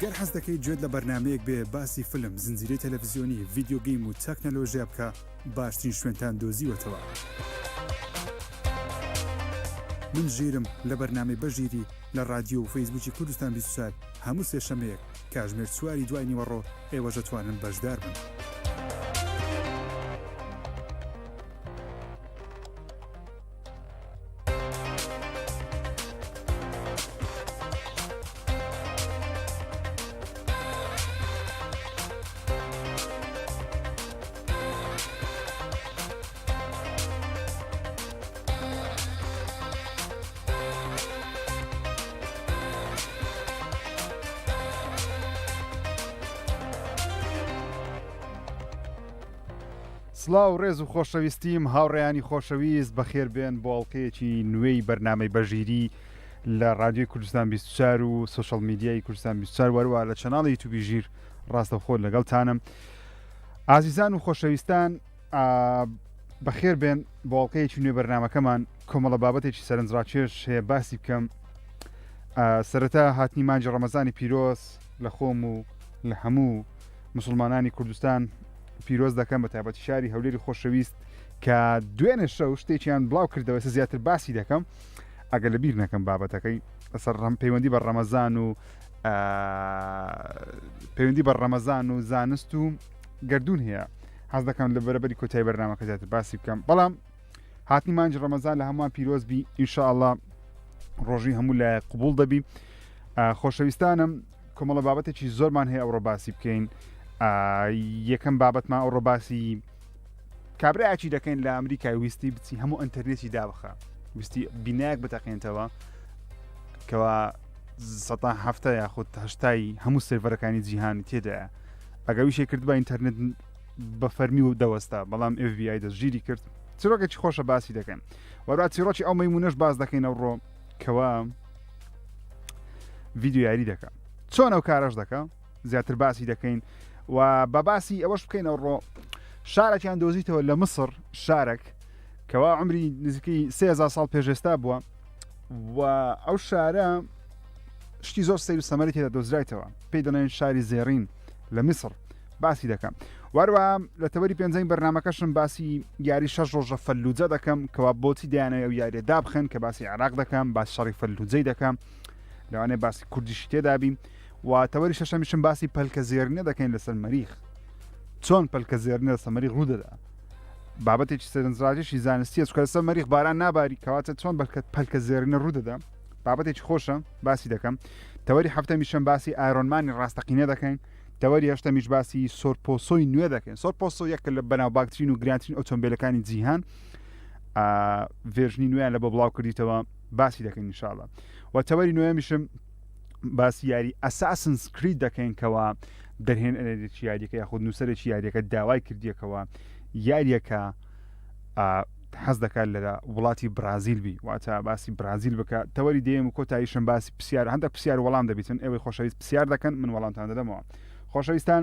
گەر حەز دەکەیت گوێت لە بەرنمەیەک بێ باسی فیلم، زنجیرەی تەلەڤیزیۆنی، ڤیدیۆ گەیم و تەکنەلۆژیا بکە، باشترین شوێنتان دۆزیوەتەوە. من ژیرم لە بەرنامەی بەژیری لە رادیۆ و فەیسبووکی کوردستان 24 هەموو سێشەمەیەک کاتژمێر 4 دوای نیوەڕۆ ئێوەش دەتوانن بەشدار بن. سلااو ڕێز و خۆشەویستیم هاوڕێیانی خۆشەویست بەخێر بێن بۆڵقەیەکی نوێی بەرنامەی بەژیری لە رادیۆی کوردستان 24 و سوشەڵ میدیای کوردستان 24 وەروە لە چەناڵی یوتیوبی ژیر ڕاستەوخۆ لەگەڵتانم. ئازیزان و خۆشەویستان بەخێر بێن بۆڵقەیەکی نوێ بەرنامەکەمان کۆمەڵە بابەتێکی سەرنجڕاکێش هەیە باسی بکەم. سەرەتا هاتنی مانجی ڕەمەزانی پیرۆز لە خۆم و لە هەموو مسلمانانی کوردستان پیرۆز دەکەم بە تایبەتی شاری هەولێری خۆشەویست کە دوێنێ شەو شتێکیان بڵاو کردەوە زیاتر باسی دەکەم ئەگەر لەبیر نەکەم بابەتەکەی لەسەر پەیوەندی بە ڕەمەزان و پەیوەندی بە ڕەمەزان و زانست و گردون هەیە. حەز دەکەم لە بەرەبەری کۆتایی بەرنامەکە زیاتر باسی بکەم، بەڵام هاتنی مانجی ڕەمەزان لە هەمووان پیرۆز بی ئینشاءالله ڕۆژی هەموو لە قبول دەبی. خۆشەویستانم کۆمەڵە بابەتێکی زۆرمان هەیە ئەوڕۆ باسی بکەین. یەکەم بابەتمان ئەوڕۆ باسی کابراایکی دەکەین لە ئەمریکای ویستی بچی هەموو ئەنتەرنێتی دابخە، ویستی بینایەک بتەقێنتەوە کەوا 170 یاخود 80 هەموو سێڤەرەکانی جیهانی تێدایە. ئەگە ویشێ کرد بە ئینتەرنێت بە فەرمی و دەوەستا، بەڵام FBI دەستگیری کرد. چیرۆکێکی خۆشە باسی دەکەین وەروە چیرۆکی ئەو مەیمونەش باز دەکەین ئەوڕۆ کەوا ڤیدیۆ یاری دەکە چۆن ئەو کارەش دەکە زیاتر باسی دەکەین و بە باسی ئەوەش بکەین ئەوڕۆ شارێکیان دۆزیتەوە لە مصر، شارێک کەوا عمری نزیکەی 3000 ساڵ پێشێستا بووە و ئەو شارە شتی زۆر سەیر و سەمەری تێدا دۆزرایتەوە، پێی دەڵێن شاری زێڕین لە میسر. باسی دەکەم وەروە لە تەوەری پێنجەم بەرنامەکەشم باسی یاری 6 ڕۆژە فەلوجە دەکەم کەوا بۆچی دایانەوە ئەو یاریە دابخەن کە باسی عێراق دەکەم، باسی شەڕی فەلوجەی دەکەم، لەوانەیە باسی کوردیشی تێدا بیم و تەوەری شەشەمیشم باسی پەلکە زێرنە دەکەین لەسەر مەریخ، چۆن پەلکە زێرنە لەسەر مەریخ ڕوودەدا. بابەتێکی سەرنجڕاکێشی زانستیە چونکە لەسەر مەریخ باران ناباری کەواتە چۆن پەلکە زێرنە ڕوودەدا، بابەتێکی خۆشە باسی دەکەم. تەوەری هەفتەمیشم باسی ئایرۆنمانی ڕاستەقینە دەکەین. تەوەری هەشتەمیش باسی سۆرپۆسۆی نوێ دەکەین. سۆرپۆسۆ یەکە لە بەناوباکترین و گرانترین ئۆتۆمبیلەکانی جیهان، ڤێژنی نوێیان لە بە بڵاو کردیتەوە، باسی دەکەین ئینشاءالله. و تەوەری نوێمیشم باسی یاری ئەساسنز کرید دەکەین کەوا دەرهێنەرێکی یاریەکە یاخود نووسەرێکی یاریەکە داوای کردیەکەوە یاریەکە حەز دەکات لە وڵاتی برازیل بی، واتە باسی برازیل بکە. تەوەری دێم و کۆتاییشم باسی پرسیار، هەندێک پرسیار وەڵام دەبیتن، ئێوەی خۆشەویست پرسیار دەکەن من وەڵامتان دەدەمەوە. خۆشەویستان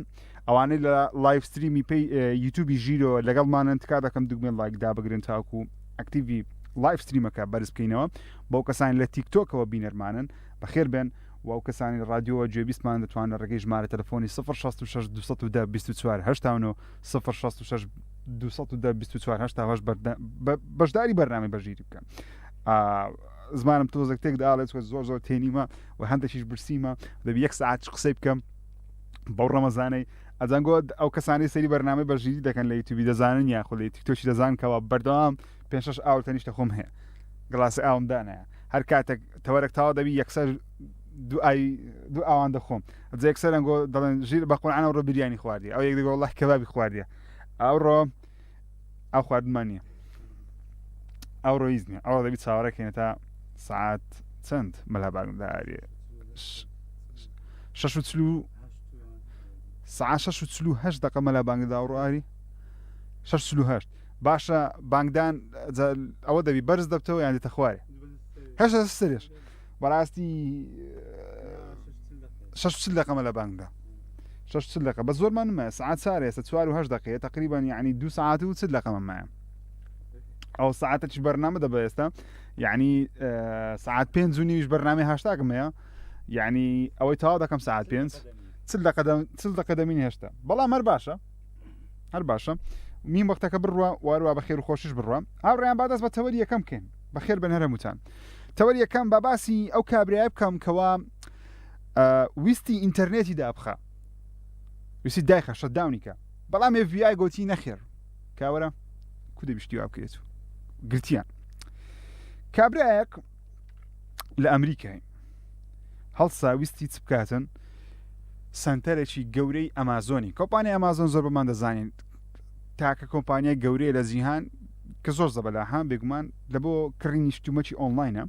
ئەوانەی لە لایڤ ستریمی پێی یوتیوبی ژیرۆ لەگەڵمانن تکا دەکەم دوگمێن لایک دابگرن تاکو ئەکتیڤی لایڤ ستریمەکە بەرز بکەینەوە بۆ کەسانی لە تیکتۆکەوە بینەرمانن بەخێر بێن و ئەو کەسانی ڕادیۆوە گوێبیستمان دەتوانن ڕێگەی ژمارە تەلەفۆنی 066 210 24 هەشتاون و 066 210 24 هەشتا بەشداری بەرنامەی بەژیری بکەن. زمانم تۆزێک تێک داڵێت زۆر زۆر تێنیمە و هەندێکیش برسیمە دەبی 1 ساعت قسەی بکەم بەو ڕەمەزانەی ئەجانگۆ ئەو کەسانی سەری بەرنامەی بەژیری دەکەن لە یوتیوبی دەزانن یاخۆ لە تیکتۆکی دەزانن کەوا بەردەوام 5-6 ئاو تەنیشتە خۆم هەیە، گڵاسی ئاوم دانایە، هەر کاتێک تەوەرەک تاوا دەبی یەکسەر دوو ئاوان دەخۆم ئەجا یەکسەر ئەنگۆ دەڵێن ژیر بە قورعانە ڕۆ بریانی خواردی، ئەو یەک دەگۆ وەڵڵاهی کەبابی خواردیە، ئەوڕۆ ئەو خواردمان نییە، ئەو ڕۆیز نییە، ئەوڕۆ دەبی چاوەڕێکێنە تا ساعات چەند مەلابانگدارێ 6:48 دقە مەلابانگدا ڕۆئاری 6:48 باشە بانگدان ئەوە دەبی بەرز دەبتەوە یان دێتە خوارێ هەشتا سەرێش بەڕاستی 6 دقە مەلابانگدا 6 دقە بە زۆرمان نمە ساعات سارێ 4:08 دقەیە تقریبا یعنی 2 ساعات و 40 دقە مەمایە ئەو ساعتێکی بەرنامە دەبە ئێستا یعنی ساعات 5:30 بەرنامەی هاشتاگم هەیە یعنی ئەوەی تەواو دەکەم ساعت 5 چل دەقەدەمین هێشتا بەڵام هەر باشە میم وەختەکە بڕوە وارووا بە خێر و خۆشش بڕوە هاوڕێیان بادەست بە تەوەری یەکەم بکەین بەخێر بن هەرەموتان تەوەری یەکەم بە باسی ئەو کابرای بکەم کەوا ویستی ئینتەرنێتی دابخە ویستی دایخە شەتداونیکە بەڵام FBI گوتی نەخێر کاوەرە کو دەبیشتی وا بکرێت و گرتیان کابرایەک لە ئەمریکای هەڵسا ویستی چ بکاتن سنتەرێکی گەورەی ئەمازۆنی کۆمپانیای ئەمازۆن زۆر بەمان دەزانین تاکە کۆمپانیای گەورەیە لە جیهان کە زۆر زەبەلاها بێگومان لە بۆ کڕینی شتومەکی ئۆنلاینە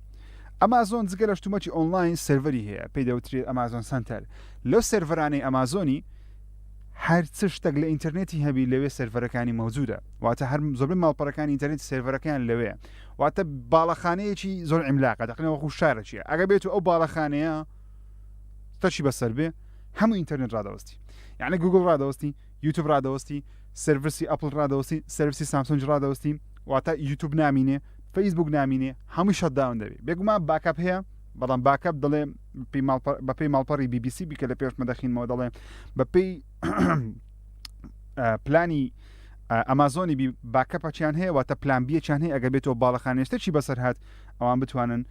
ئەمازۆن جگە لە شتومەکی ئۆنلاین سەرڤەری هەیە پێی دەوترێت ئەمازۆن سنتەر لەو سەرڤەرانەی ئەمازۆنی هەر چ شتێک لە ئینتەرنێتی هەبی لەوێ سەرڤەرەکانی مەوجودە واتە هەر زۆربەی ماڵپەڕەکانی ئینتەرنێتی سەرڤەرەکان لەوەیە واتە باڵەخانەیەکی زۆر عیملاقە دەقنەوە وەکو شارێکیە ئەگە بێت و ئەو باڵەخانەیە تەچی بەسەر بێ هەموو ئینتەرنێت ڕادەوەستی یعنی گوگل ڕادەوەستی یوتیوب ڕادەوەستی سەرڤرسی ئەپڵ ڕادەوەستی سەرڤسی سامسۆنج ڕادەوەستی واتە یوتیوب نامینێ فەیسبوک نامینێ هەمووی شەتداون دەبێت بێگومان باکەپ هەیە بەڵام باکەپ دەڵێ بەپێی ماڵپەڕی BBC بیکە لە پێش مەدەخینەوە دەڵێ بەپێی پلانی ئەمازۆنی باکەپەچیان هەیە واتە پلان بیەکیان هەیە ئەگە بێتەوە باڵەخانێشتێکی بەسەر هات ئەوان بتوانن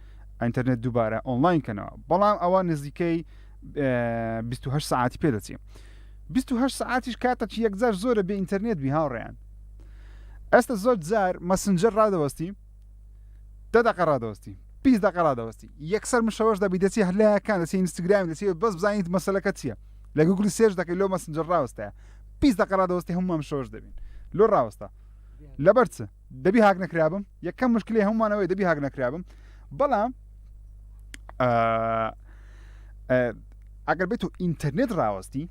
ئینتەرنێت دووبارە ئۆنلاین کەنەوە بەڵام ئەوە نزیکەی 28 ساعتی پێ دەچێ 28 ساعتیش کاتەکی یەکجار زۆرە بێ ئینتەرنێت بی هاوڕێیان ئێستا زۆر جار مەسنجەر ڕادەوەستی 10 دقە ڕادەوەستی 20 دقە ڕادەوەستی یەکسەر مشەوەش دەبی دەچی هەلایەکان دەچی ئینستاگرامی دەچی بەس بزانیت مەسەلەکە چییە لە گوگلی سێرچ دەکەی لۆ مەسنجەر ڕاوەستایە 20 دقە ڕادەوەستی هەمومان مشەوەش دەبین لۆ ڕاوەستە لەبەر چ دەبی هاک نەکرابم یەکەم مشکلی هەمومانەوەی دەبی هاک نەکرابم بەڵام ئەگەر بێت و ئینتەرنێت ڕاوەستی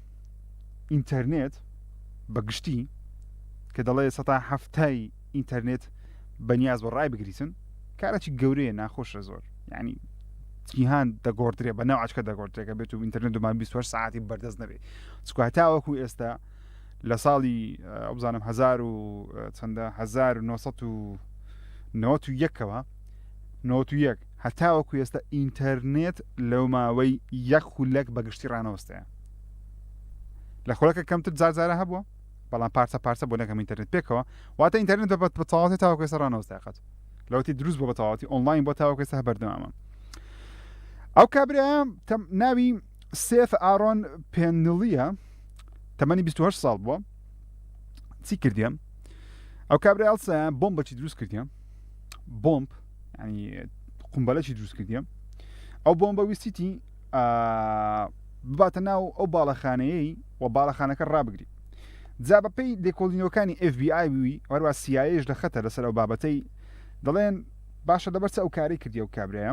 ئینتەرنێت بەگشتی کە دەڵێ سەتا هەفتای ئینتەرنێت بەنیاز بە ڕای بگریسن کارێکی گەورەیە ناخۆشە زۆر یعنی جیهان دەگۆڕدرێ بە ناوعچکە دەگۆڕدرێکە بێت و ئینتەرنێت دومان 28 ساعتی بەردەست نەبێت چکو هەتاوەکو ئێستا لە ساڵی ئەو بزانم 1991ەوە 91 هەتاوەکو ئێستا ئینتەرنێت لەو ماوەی یەک خولەک بەگشتی ڕانەوەستەیە لە خۆڵەکە کەمتر جارجارە هەبووە بەڵام پارچە بۆ نەکەم ئینتەرنێت پێکەوە واتە ئینتەرنێت بە تەواوەتی تاوەکو ئێستا ڕانەوەستایقەت لەوەتی دروست بۆ بە تەواوەتی ئۆنلاین بۆ تاوەکو ئێستا بەردەوامە ئەو کابرایە ناوی سێف ئارۆن پێنلیە تەمەنی 28 ساڵ بووە چی کردیە ئەو کابرای هەڵسایە بۆمبەکی دروست کردیە بۆمب ینی قومبەلەکی دروست کردیە ئەو بۆمبە ویستیتی بباتە ناو ئەو باڵەخانەیەی و باڵەخانەکە ڕابگری جا بەپێی لێکۆڵینەوەکانی FBI وی وەروە CIAش لە خەتە لەسەر ئەو بابەتەی دەڵێن باشە دەبەرچە ئەو کاری کردی ئەو کابرایە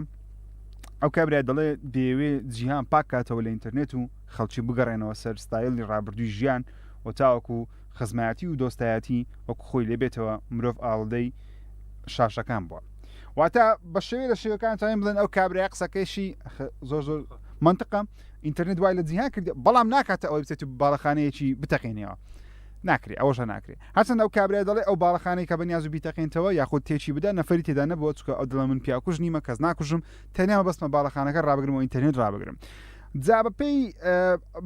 ئەو کابرای دەڵێ دەیەوێ جیهان پاک کاتەوە لە ئینتەرنێت و خەڵکی بگەڕێنەوە سەر ستایلی ڕابردووی ژیان و تاوەکو خزمایەتی و دۆستایەتی وەکو خۆی لێبێتەوە مرۆڤ ئاڵدەی شاشەکان بووە واتە بە شێوەیە لە شێوەکان تایم بڵێن ئەو کابرای قسەکەیشی زۆر منطقە ئینتەرنێت وای لە جیهان کردی بەڵام ناکاتە ئەوەی بچێت و باڵەخانەیەکی بتەقێنەوە ناکرێ ئەوەشە ناکرێت هەرچەند ئەو کابرای دەڵێ ئەو باڵەخانەی کە بەنیاز و بیتەقێنتەوە یاخود تێکی بدا نەفەری تێدا نەبووە چکە ئەو دڵە من پیاکوژ نیمە کەس ناکوژم تەنیا بەستمە باڵەخانەکە ڕابگرم و ئینتەرنێت ڕابگرم جا بەپێی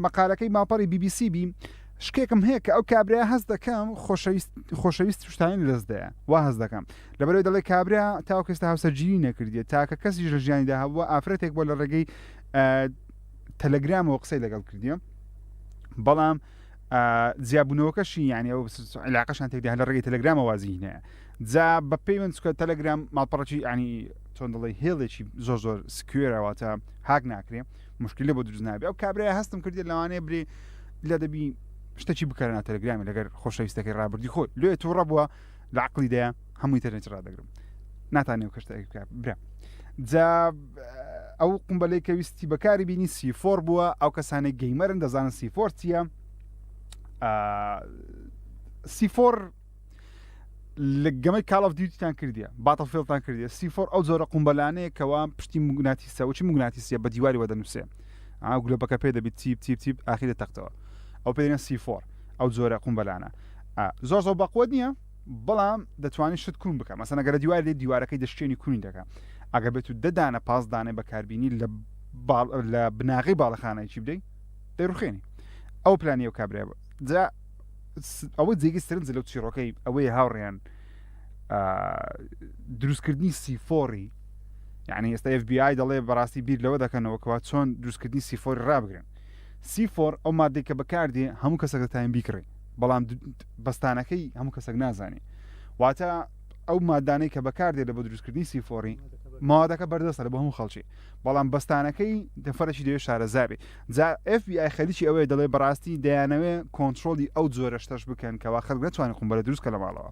مەقالەکەی ماڵپەڕی BBC بی شکێکم هەیە کە ئەو کابرای هەست دەکەم خۆشەویست شتانی لەستدەیە وا هەست دەکەم لەبەرەوەی دەڵێ کابرا تاوەکو ئێستا هاوسەرگیری نەکردیە تاکە کەسیش لە ژیانیدا هەبووە ئافرەتێک بۆ لە ڕێگەی تەلەگرامەوە قسەی لەگەڵ کردیە بەڵام جیابوونەوەکەشی یعنی ئەو علاقەشان تێکدا لە ڕێگەی تەلەگرامە وازیهینەیە جا بەپێی من چکە تەلەگرام ماڵپەڕەکی ینی چۆن دەڵێ هێڵێکی زۆر سکوێرەواتە هاک ناکرێ مشکلە بۆ دروست نابێ ئەو کابرای هەستم کردی لەوانەیە برێ لە دەبی شتێکی بکارنا تەلەگرامی لەگەر خۆشەویستەکەی ڕابردی خۆی لێ تووڕە بووە لە عقلی دەیە هەمووی تەرنێت ڕدەگرم ناتانێ کەشتێک برا جا ئەو قومبەلەی کە ویستی بەکاری بینی C4 بووە ئەو کەسانێک گەیمەرن دەزانن C4 چییە C4 لە گەمەی Call of Duty-تان کردیە Battlefield-تان کردیە C4 ئەو جۆرە قومبەلانەیە کەوا پشتی موگناتیسە وچی موگناتیسیە بە دیواری وەدەنووسێ گلۆپەکە پێ دەبێت تیپ ئاخی دەتەختەوە ئەو پێدێنە C4 ئەو جۆرە قومبەلانە زۆر بەقوت نییە بەڵام دەتوانێت شت کوون بکە مەسەنە گەرە دیواری دیوارەکەی دەشتێنی کوونی دەکە ئەگە بێت و دەدانە پاسدانێ بەکاربیینی لە لە بناغی باڵەخانایکی بدەیت دەیڕوخێنی ئەو پلانی و کابرا جا ئەوە جێگی سرنج لەو چیرۆکەی ئەوەی هاوڕێیان دروستکردنی سیفۆری یعنی ئێستا FBI دەڵێ بەڕاستی بیر لەوە دەکەنەوەکەوە چۆن دروستکردنی سیفۆری ڕابگرن سیفۆر ئەو مادەی کە بەکاردێ هەموو کەسێک دەتوانین بیکڕێ بەڵام بەستانەکەی هەموو کەسێک نازانێ واتە ئەو مادانەی کە بەکاردێ لە بۆ دروستکردنی سیفۆری مادەکە بەردەستە لە بۆ هەموو خەڵکی بەڵام بەستانەکەی دەفەرەکی دەوێت شارەزابێ جا FBI خەریکی ئەوەیە دەڵێ بەڕاستی دەیانەوێ کۆنتترۆلی ئەو جۆرە شتەش بکەن کەوا خەڵک نەتوانێت قومبەرە دروستکە لە ماڵەوە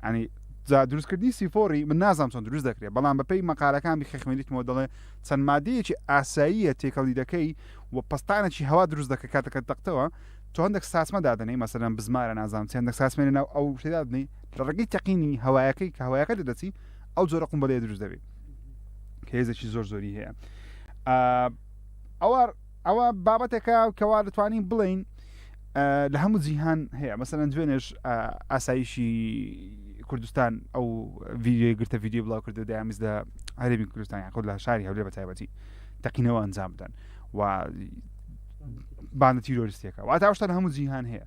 ینی دروستکردنی سیفۆری من نازانم چۆن دروست دەکرێت بەڵام بەپێی مەقالەکان بخێخمێنیتەوە دەڵێ چەند مادەیەکی ئاساییە تێکەڵی دەکەی و پستانێکی هەوا دروست دەکە کاتەکە دەقتەوە تۆ هەندێک ساسمە دادنەی مەسەرەن بزمارە نازانم چێندێک ساسمێنە ناو ئەو شتدادنی لە ڕێگەی تەقینی هەوایەکەی کە هەوایەکە دەدەچی ئەو جۆرە قومبەلەیە دروست دەبێت کە هێزێکی زۆر زۆری هەیە ئەوە بابەتێکە کەوا دەتوانین بڵین لە هەموو جیهان هەیە مەسەرەن دوێنێش ئاسایشی کوردستان ئەو ڤیدیۆی گرتە ڤیدیۆ بڵاو کردو دەیامیز لە هەرێمی کوردستان یان خۆ لە شاری هەولێر بە تایبەتی تەقینەوە ئەنجام بدەن و بانە تیرۆریستێکە واتە ئەو شتان هەموو جیهان هەیە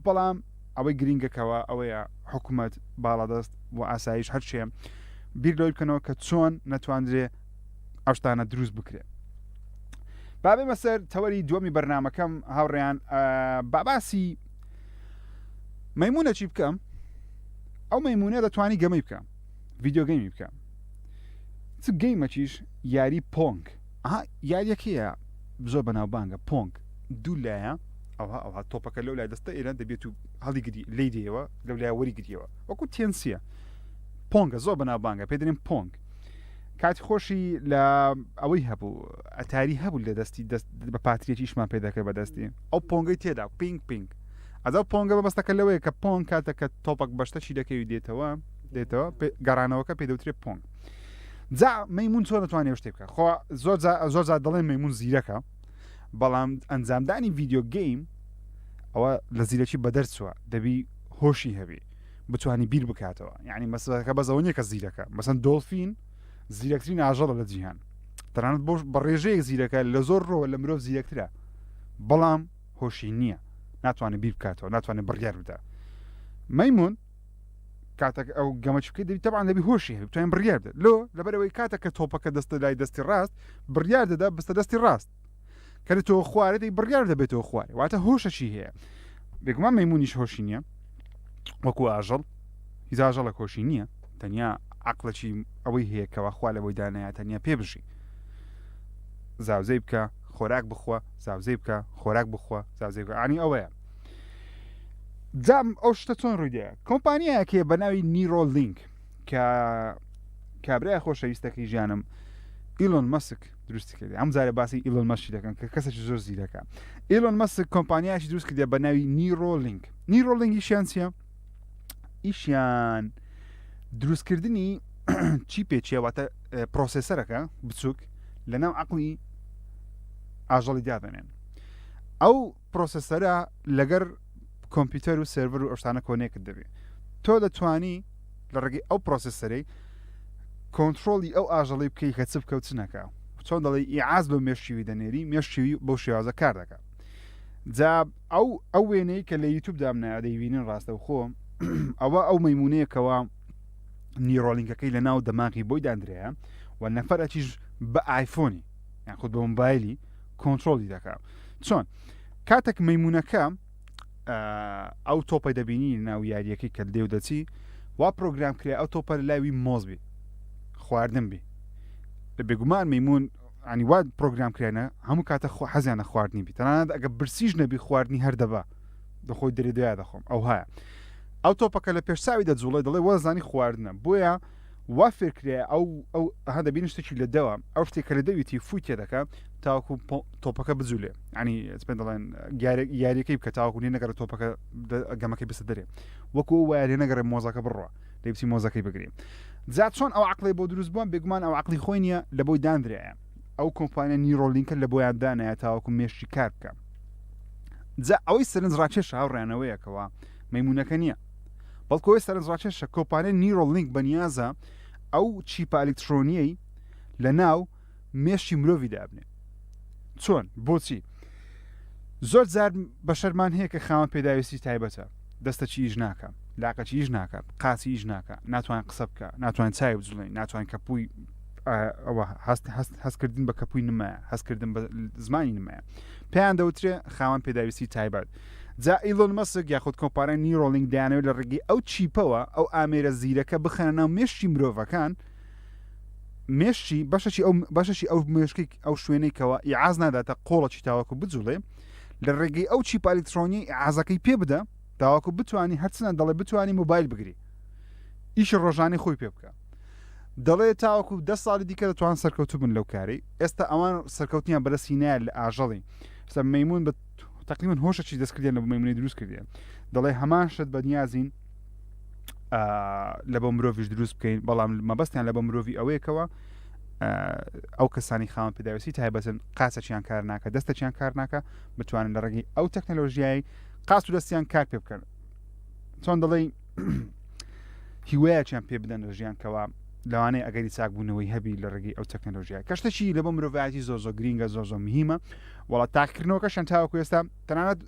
بەڵام ئەوەی گرینگەکەوە ئەوەیە حکوومەت باڵادەست و ئاسایش هەرچێ بیر لەوەی بکەنەوە کە چۆن نەتواندرێ ئەو شتانە دروست بکرێت بابێ مەسەر تەوەری دووەمی بەرنامەکەم هاوڕێیان باباسی مەیمونە چی بکەم ئەو مەیمونە دەتوانی گەمەی بکەم ڤیدیۆ گەیمی بکەم چ گەیمەچیش یاری پۆنگ یاریەکەیە زۆر بەناوبانگە پۆنگ دوو لایە ئەوها تۆپەکە لەو لای دەستە ئێرە دەبێت و هەڵی گری لی دێەوە لەو لای وەری گریەوە وەکو تێنسیە پۆنگە زۆر بەناوبانگە پێدرێن پۆنگ کاتی خۆشی لە ئەوەی هەبوو ئەتاری هەبوو لە دەستی بە پاتریەکیشمان پێدەکە بەدەستی ئەو پۆنگەی تێدا پینگ پینگ ئەزە پۆنگە بەبەستەکە لەوەیە کە پۆنگ کاتەکە تۆپەک بەشتەشی دەکەوی دێتەوە گەڕانەوەکە پێ دەوترێت پۆنگ جا مەیمون چۆن دەتوانێت شتێ بکە خۆ زۆر جار دەڵێن مەیمون زیرەکە بەڵام ئەنجامدانی ڤیدیۆ گەیم ئەوە لە زیرەکی بەدەرچووە دەبی هۆشی هەبێ بتوانی بیر بکاتەوە یعنی مەسەلەکە بەزەوە نیە کە زیرەکە مەسەن دۆڵفین زیرەکترین ئاژەڵە لە جیهان تەنانەت بۆ بە ڕێژەیەک زیرەکە لە زۆر ڕۆوە لە مرۆڤ زیرەکترە بەڵام هۆشی نییە ناتوانێت بیر بکاتەوە ناتوانێت بڕیار بدە مەیمون کاتێک ئەو گەمەچ بکەیت دەبی تەبعاً دەبی هۆشی هەبێت بتوانین بڕیار بدە لەبەرەوەی کاتێککە تۆپەکە دەستە لای دەستی ڕاست بڕیار دەدا بەستە دەستی ڕاست کە تۆ خوارێت دەی بڕیار دەبێتەوە خوارێ واتە هۆشەشی هەیە بێگومان مەیمونیش هۆشی نییە وەکو ئاژەڵ هیچ ئاژەڵە هۆشی نییە تەنیا عقلەکی ئەوەی هەیە کەوا خوا لە بۆی دانایە تەنیا پێ بژی زاوزەی بکە خۆراک بخۆ زاوزەی بکە خۆراک بخۆ زاوزەی بکە ئانی ئەوەیە جام ئەو شتە چۆن ڕوویدەیە کۆمپانیایەکێ بە ناوی نیرۆلینک کە کابرای خۆشەویستەکەی ژیانم ئیلۆن مەسک دروستی کردی ئەم جارە باسی ئیلۆن مەسکی دەکەن کە کەسێکی زۆر زیرەکە ئیلۆن مەسک کۆمپانیایکی دروست کردی بە ناوی نیرۆلینک نیرۆلینگیشیان چییە ئیشیان دروستکردنی چی پێچێواتە پرۆسسەرەکە بچووک لە ناو عقلی ئاژەڵی دادەنێن ئەو پرۆسسەرە لەگەر کۆمپیوتەر و سێڤەر و ئەشتانە کۆنێکت دەبێت تۆ دەتوانی لە ڕێگەی ئەو پرۆسسەرەی کۆنتترۆلی ئەو ئاژەڵی بکەی کە چ بکەوت چنەکە چۆن دەڵێ ئیعاز بە مێشتیوی دەنێری مێشتیوی بەو شێوازە کار دەکات جا ئەو وێنەی کە لە یوتیوب دامنایە دەیبینن ڕاستە و خۆ ئەو مەیمونەیەکەوە نیرۆلینکەکەی لە ناو دەماغی بۆی دانرەیە و نەفەرەکیش بە ئایفۆنی یان خودت بە مۆبایلی کۆنتترۆلی دەکات چۆن کاتێک مەیمونەکە ئەو تۆپە دەبینی ناو یاریەکەی کە دێو دەچی وا پرۆگرام کرێ ئەو تۆپە لە لاوی مۆزبی خواردن بی لە بێگومان مەیمون ینی وا پرۆگرام کرێنە هەموو کاتە حەزیانە خواردنی بی تەنانەت ئەگە برسیش نەبی خواردنی هەردەبا دەخۆی دەرێ دەخۆم ئەو هەیە ئەو تۆپەکە لە پێشساوی دەجوڵێ دەڵێ وەزانی خواردنە بۆیە وا فێرکرێ ئەو هەندەبین شتێکی لە دەوە ئەو شتێکە لە دەویتی فوی تێ دەکە تاوەکو تۆپەکە بجوولێ ینی پێ دەڵێن یاریەکەی بکە تاوەکو لێ نەگەڕێت تۆپەکە گەمەکەی بستە دەرێ وەکو وایە لێ نەگەڕێ مۆزەکە بڕوە دەیبچی مۆزەکەی بگرێ جا چۆن ئەو عقلی بۆ دروست بووە بێگومان ئەو عقلی خۆی نییە لە بۆی دانرایە ئەو کۆمپانیا نیرۆلینکە لە بۆیان دانایە تاوەکو مێشتی کار بکە جا ئەوەی سەرنج ڕاکێشە هاوڕێنەوەیەکەوە مەیمونەکە نییە بەڵکو ئەوەی سەرنج ڕاکێشە کۆمپانیا نیرۆلینک بەنیازە ئەو چیپە ئەلکترۆنیەی لە ناو مێشتی مرۆڤی دابنێ چۆن بۆچی زۆر جار بەشەرمان هەیە کە خاوەن پێداویستی تایبەتە دەستە چیش ناکە لاقە چیش ناکات قاچیش ناکە ناتوان قسە بکە ناتوان چای بجڵێن ناتوان کەپووی ئەوە هەستکردن بە کەپووی نمایە هەستکردن بە زمانی نمایە پێیان دەوترێ خاوەن پێداویستی تایبەت جا ئیلۆن مەسک یاخود کۆمپارە نیرۆڵینگ دایانەوە لە ڕێگەی ئەو چیپەوە ئەو ئامێرە زیرەکە بخەنە ناو مێشتی مرۆڤەکان مێشتی بەشەشی ئەو مێشکی ئەو شوێنێکەوە ئیعاز ناداتە قۆڵەکی تاوەکو بجوڵێ لە ڕێگەی ئەو چیپ ئەلکترۆنی ئازەکەی پێ بدە تاوەکو بتوانانی هەرچنان دەڵێ بتوانانی موبایل بگری ئیش ڕۆژانی خۆی پێ بکە دەڵێ تاوەکو 10 ساڵی دیکە دەتوان سەرکەوتو بن لەو کاری ئێستا ئەوان سەرکەوتنیان بەرەسینایە لە ئاژەڵی ستا مەیمون بە تقریبا هۆشەکی دەستکردیان لە مەیمونی دروست کردیان دەڵێ هەمان شت بەنیازین لە بۆ مرۆڤش دروست بکەین بەڵام مەبەستیان لە بە مرۆڤی ئەوەیەکەوە ئەو کەسانی خاوەن پێداویستی تایبەتن قاچەکیان کار ناکە دەستەکیان کار ناکە بتوانن لە ڕێگەی ئەو تەکنەلۆژیایی قاچ و دەستیان کار پێ بکەن چۆن دەڵێ هیوایەکیان پێ بدەن لە ژیانکەوە لەوانەیە ئەگەری چاکبوونەوەی هەبی لە ڕێگەی ئەو تەکنەلۆژیای کەشتێکی لە بۆ مرۆڤایەتی زۆر گرینگە زۆر مهمە وڵا تاقیکردنەوەکەشان تاوەکو ئێستا تەنانەت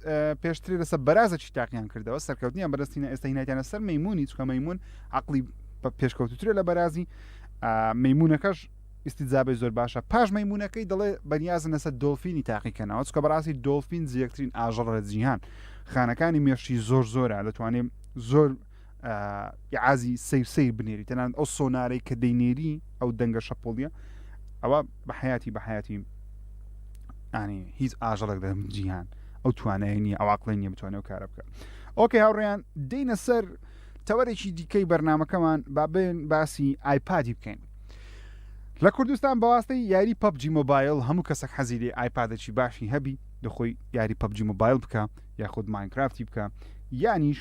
پێشتری لەسەر بەرازێکی تاقییان کردەوە سەرکەوتنیان بەدەستینە ئێستا هینایەتیانە سەر مەیمونی چکە مەیمون عقلی پێشکەوتوترێ لە بەرازی مەیمونەکەش ئیستیجابەی زۆر باشە پاش مەیمونەکەی دەڵێ بەنیازن لەسەر دۆلفینی تاقیکەنەوە چکە بەڕاستی دۆلفین زیەکترین ئاژەڵە لە جیهان خانەکانی مێشتی زۆرە دەتوانێت زۆر عازی سیر بنێری تەنان ئەو سۆنارەی کە دەینێری ئەو دەنگە شەپۆڵیە ئەوە بە حیاتی ینی هیچ ئاژەڵێک لە جیهان ئەو توانایی نییە ئەو عقڵی نییە بتوانێت کارە بکە ئۆکێ هاوڕێیان دێنە سەر تەوەرێکی دیکەی بەرنامەکەمان با بێن باسی ئایپادی بکەین لە کوردستان بەواستەی یاری پەبجی مۆبایل هەموو کەسێک حەزی لێ ئایپادێکی باشی هەبی دەخۆی یاری پەبجی مۆبایل بکە یاخود ماینکرافتی بکە یانیش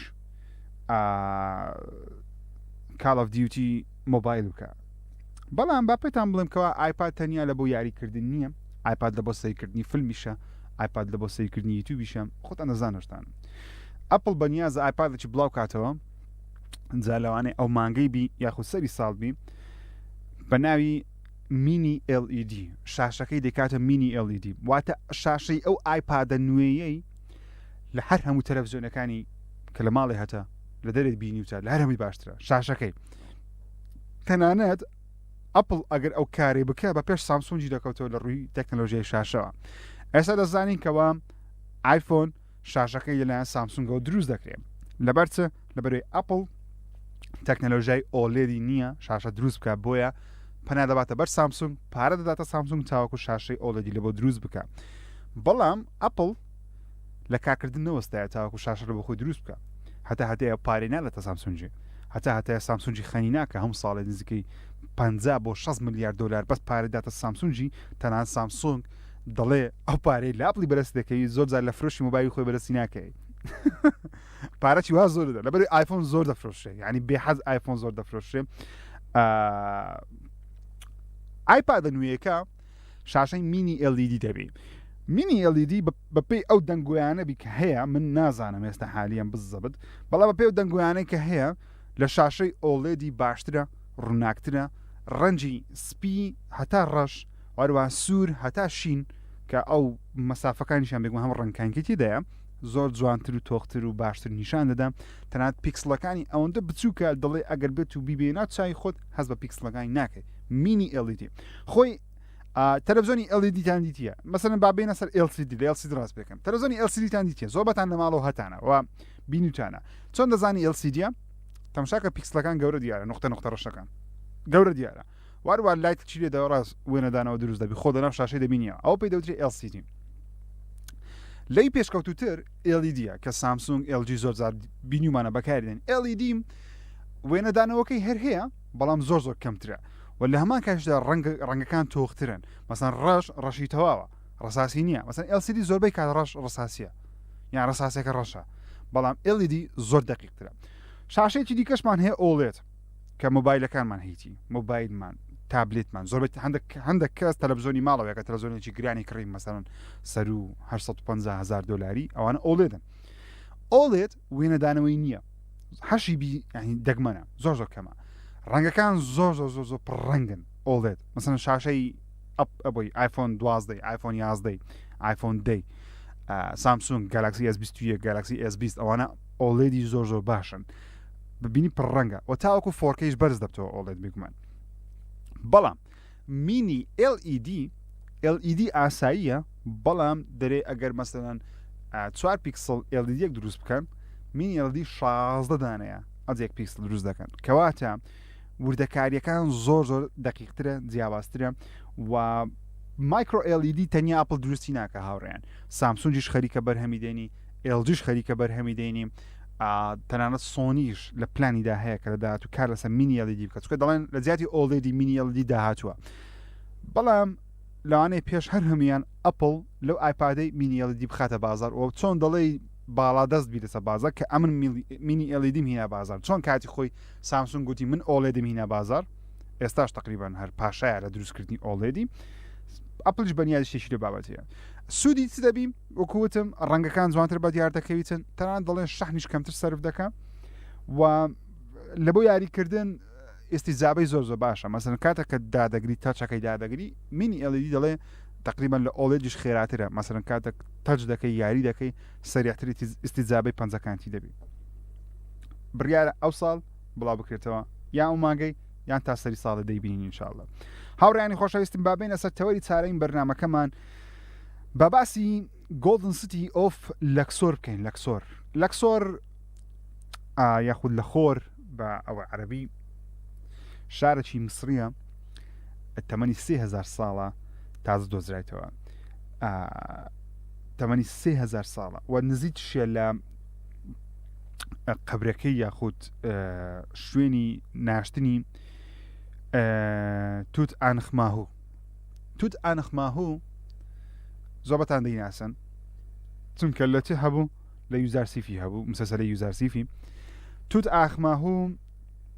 کال ئۆف دیوتی مۆبایل بکە بەڵام با پێتان بڵێم کەوا ئایپاد تەنیا لە بۆ یاریکردن نییە ئایپاد لە بۆ سەیرکردنی فیلمیشە ئایپاد لە بۆ سەیرکردنی یوتیوبیشە خۆتان نەزانشتان ئەپڵ بەنیازە ئایپادێکی بڵاو کاتەوە جا لەوانەیە ئەو مانگەی بی یاخود سەری ساڵ بی بە ناوی مینی LED شاشەکەی دەکاتە مینی LED واتە شاشەی ئەو ئایپادە نوێیەی لە هەر هەموو تەلەڤیزیۆنەکانی کە لە ماڵی هەتە لە دەرێت بینیوتە لە هەر هەمووی باشترە شاشەکەی تەنانەت ئەپڵ ئەگەر ئەو کارێ بکە بە پێش سامسونجی دەکەوتەوە لە ڕووی تەکنەلۆژیای شاشەوە ئێستا دەزانین کەوە ئایفۆن شاشەکەی لەلایەن سامسونگەوە دروست دەکرێت لەبەرچە لەبەروی ئەپڵ تەکنەلۆژیای ئۆلێدی نییە شاشە دروست بکە بۆیە پەنا دەباتە بەر سامسونگ پارە دەداتە سامسونگ تاوەکو شاشەی ئۆلێدی لە بۆ دروست بکە بەڵام ئەپڵ لە کارکردن نەوەستایە تاوەکو شاشە لە بۆ خۆی دروست بکە هەتا پارەی ناداتە سامسونجی هەتا سامسونجی خەنی ناکە هەموو ساڵی نزیکەی 50 بۆ 6 ملیار دلار بەس پارەی داتە سامسونجی تەنان سامسونگ دەڵێ ئەو پارەی لە ئەپڵی بەرز دەکەی زۆر جار لە فرۆشی مۆبایلی خۆی بەرزی ناکەی پارەی وا زۆر دەدا لەبەر ئایفۆن زۆر دەفرۆشێ یعنی بێحەز ئایفۆن زۆر دەفرۆشێ ئایپادە نوێیەکە شاشەی مینی LED دەبێت مینی LED بەپێی ئەو دەنگۆیانەبی کە هەیە من نازانم ئێستا حالیان بزەبت بەڵام بەپێی ئەو دەنگۆیانەی کە هەیە لە شاشەی ئۆلێدی باشترە ڕووناکترە ڕەنجی سپی هەتا ڕەش وەروە سوور هەتا شین کە ئەو مەسافەکانیشان بێگوم هەم ڕەنگکانکێتی دەیە زۆر جوانتر و تۆختر و باشتر نیشان دەدا تەنات پیکسلەکانی ئەوەندە بچووکە دەڵێ ئەگەر بێت و بیبێنات چای خۆت هەز بە پیکسلەکانی ناکەی مینی LED خۆی تەلەڤیزۆنی LED تان دیتیە مەسەرەن با بێنە سەر LCD لە LCD ڕاست بێکم تەلەڤیزۆنی LCD تان دیتیە زۆر بەتان لە ماڵەوە هەتانە و بینیوتانە چۆن دەزانی LCD تەماشاکە پیکسلەکان گەورە دیارە نقطە ڕەشەکان گەورە دیارە وارووا لایت چی لێ دەوەڕاست وێنەدانەوە دروست دەبی خۆ دەناو شاشەی دەبینیە ئەو پێی دەوترێت LCD لی پێشکەوتوتر LEDە کە سامسونگ LG زۆر زار بینیمانە بەکاردێن LED وێنەدانەوەکەی هەر هەیە بەڵام زۆر کەمترە و لە هەمان کاشدا ڕەنگەکان تۆخترن مەسەن ڕەشی تەواوە ڕساسی نییە مەسەن LCD زۆربەی کات ڕساسیە یان ڕساسێکە ڕەشە بەڵام LED زۆر دقیقترە شاشەیەکی دیکەشمان هەیە OLED کە مۆبایلەکانمان هیتی مۆبایلمان تابلێتمان زۆربەی هەندێک کەس تەلەڤیزۆنی ماڵەوە کە تەلەڤیزۆنێکی گرانی کڕین مەسەن سەر و 850,000 دلاری ئەوانە ئۆلێدن ئۆلێد وێنەدانەوەی نییە هەشی بی دەگمەنە زۆر کەمە ڕەنگەکان زۆر پڕەنگن ئۆلێد مەسەن شاشەی ئەبووی ئایفۆن 12 ئایفۆن 11 آیفۆن 10 سامسونگ گالاکسی S21 گالاکسی S20 ئەوانە ئۆڵێدی زۆر باشن ببینی پڕەنگە و تاوەکو 4Kش بەرز دەبتەوە ئۆڵێد بگومان بەڵام مینی LED ئاساییە بەڵام دەرێ ئەگەر مەسەلەن 4 پیکسل LED دروست بکەن مینی LED 16 دانەیە ئەز 1 پیکسل دروست دەکەن کەواتە وردەکاریەکان زۆر دقیقترە جیاوازترە و مایکرۆ LED تەنیا ئاپل دروستی ناکە هاوڕێیان سامسونجیش خەریکە بەرهەمی دێنی LGش خەریکە بەرهەمی دێنی تەنانەت سۆنیش لە پلانیدا هەیە کە دەدات و کار لەسەر مینی LED بکات چونکە دەڵێن لە زیاتی ئۆڵێدی مینی LED داهاتووە بەڵام لەوانەیە پێش هەر هەمویان ئەپل لەو ئایپادەی مینی LED بخاتە بازار و چۆن دەڵێ باڵا دەست بیرەسە بازار کە ئەمن مینی LED هینا بازار چۆن کاتی خۆی سامسونگ گوتی من ئۆڵێدم هینا بازار ئێستاش تقریبان هەر پاشایە لە دروستکردنی ئۆڵێدی ئەپلش بەنیازشتێکی لە بابەتەیە سوودی چ دەبیم وەکوتم ڕەنگەکان جوانتر بە دیار دەکەویتن تەنان دەڵێن شەحنیش کەمتر سەرف دەکە و لە بۆ یاریکردن ئێستیزابەی زۆر باشە مەسەن کاتە کە دادەگری تاچەکەی دادەگری مینی LED دەڵێ تقریبان لە ئۆڵێدیش خێراترە مەسەن کاتە تەچ دەکەی یاری دەکەی سەریعتری ئیستیزابەی پەنجەکانتی دەبی بڕیارە ئەو ساڵ بڵاو بکرێتەوە یان ئەو مانگەی یان تا سەری ساڵە دەیبینین ئینشاءڵڵا هاوڕێیانی خۆشەویستم بابێنە سەر تەوەری چارەی بەرنامەکەمان بە باسی گۆڵدن سیتی ئۆف لەکسۆر بکەین لەکسۆر یاخود لە خۆر بە ئەوە عەرەبی شارێکی مسریە تەمەنی 3000 ساڵە تازە دۆزرایتەوە تەمەنی 3000 ساڵە و نزیک شێ لە قەبرەکەی یاخود شوێنی ناشتنی توت ئانخماهوو زۆبەتان دەیناسن چونکە لە چێ هەبوو لە یوزارسیفی هەبوو مسەسەلە یوزارسیفی توت ئاخماهوو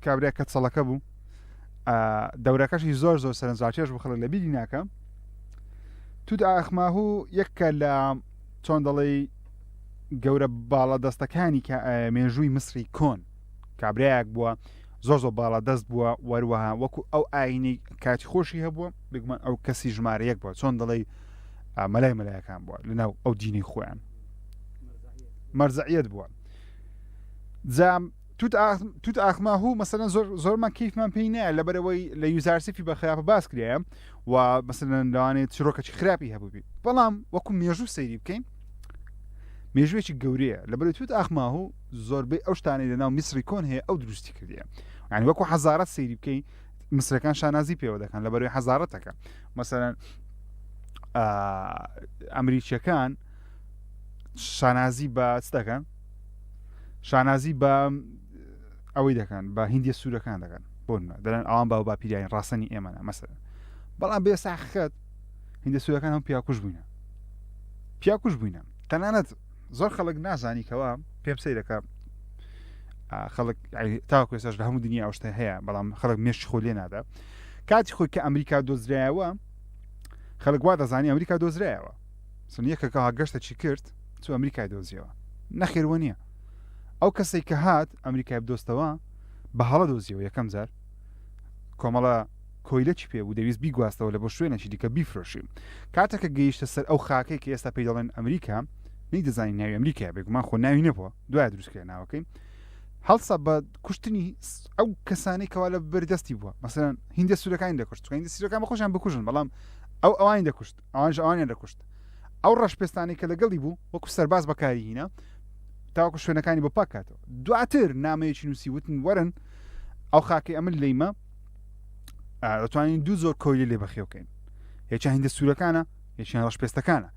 کابرا کە چەڵەکە بوو دەورەکەشی زۆر سەرنجڕاکێش بوو خەڵک لە بیری ناکەم توت ئاخماهوو یەکە لە چۆن دەڵێ گەورە باڵا دەستەکانی مێژووی مسری کۆن کابراایەک بووە زۆر باڵا دەست بووە وەروەها وەکو ئەو ئاینەی کاتی خۆشی هەبووە بگومان ئەو کەسی ژمارە یەک بووە چۆن دەڵێ مەلایەکان بووە لەناو ئەو دینی خۆیان مەرزەعیەت بووە جام توت ئاخماهوو مەسەلەن زۆرمان کیفمان پێی نایە لەبەرەوەی لە یوزارسیفی بە خراپە باس کرایە و مەسەلەن لەوانێت چرۆکەی خراپی هەبوو بیت بەڵام وەکو مێژوو سەیری بکەین مێژوێکی گەورەیە لەبەرەوەی توت ئاخماهوو زۆربەی ئەو شتانەی لەناو میسری کۆن هەیە ئەو دروستی کردیە یعنی وەکو حەزارەت سەیری بکەین مسرەکان شانازی پێوە دەکەن لەبەرەوەی حەزارەتەکە مەسەلەن ئەمریکیەکان شانازی بە چ دەکەن شانازی بە ئەوەی دەکەن بە هیندیە سوورەکان دەکەن بۆن دەڵێن ئەوان باو با پیرایین ڕاستنی ئێمەە مەسەلەن بەڵام بێ ساخەت هیندە سوورەکان هەم پیاکوش بووینە تەنانەت زۆر خەڵک نازانیکەوە پێم سەیرەکە خەڵک تاوەکو ێستاش لە هەموو دنیا ئەو شتە هەیە بەڵام خەڵک مێشت خۆ لێ نادا کاتی خۆی کە ئەمریکا دۆزرایەوە خەڵک وا دەزانی ئەمریکا دۆزرایەوە سن یەکەکەها گەشتە چی کرد چۆ ئەمریکای دۆزیەوە نەخێوە نییە ئەو کەسێک کە هات ئەمریکای بدۆستەوە بە هەڵە دۆزیەوە یەکەم جار کۆمەڵە کۆیلە چی پێ بوو دەویست بیگواستەوە لە بۆ شوێنێکی دیکە بیفرۆشیم کاتێککە گەیشتە سەر ئەو خاکەی کە ئێستا پێی دەڵێن ئەمریکا نەی دەزانین ناوی ئەمریکا بێگومان خۆ ناوی نەبووە دوای دروستکرێ ناوەکەی هەڵسا بە کوشتنی ئەو کەسانی کەوا لە بەردەستی بووە مەسەلەن هیندە سوورەکانی دەکوشت هیندە سوورەکان بەخۆشیان بکوژن بەڵام ئەو ئەوانی دەکوشت ئەوانیان دەکوشت ئەو ڕەشپێستانی کە لەگەڵی بوو وەکو سەرباز بەکاری هینە تاوەکو شوێنەکانی بۆ پاکاتەوە دواتر نامەیەکی نووسی وتن وەرن ئەو خاکەی ئەمن لەیمە دەتوانین دوو زۆر کۆیلی لێ بەخێوکەین یەکیان هیندە سوورەکانە یەکیان ڕەشپێستەکانە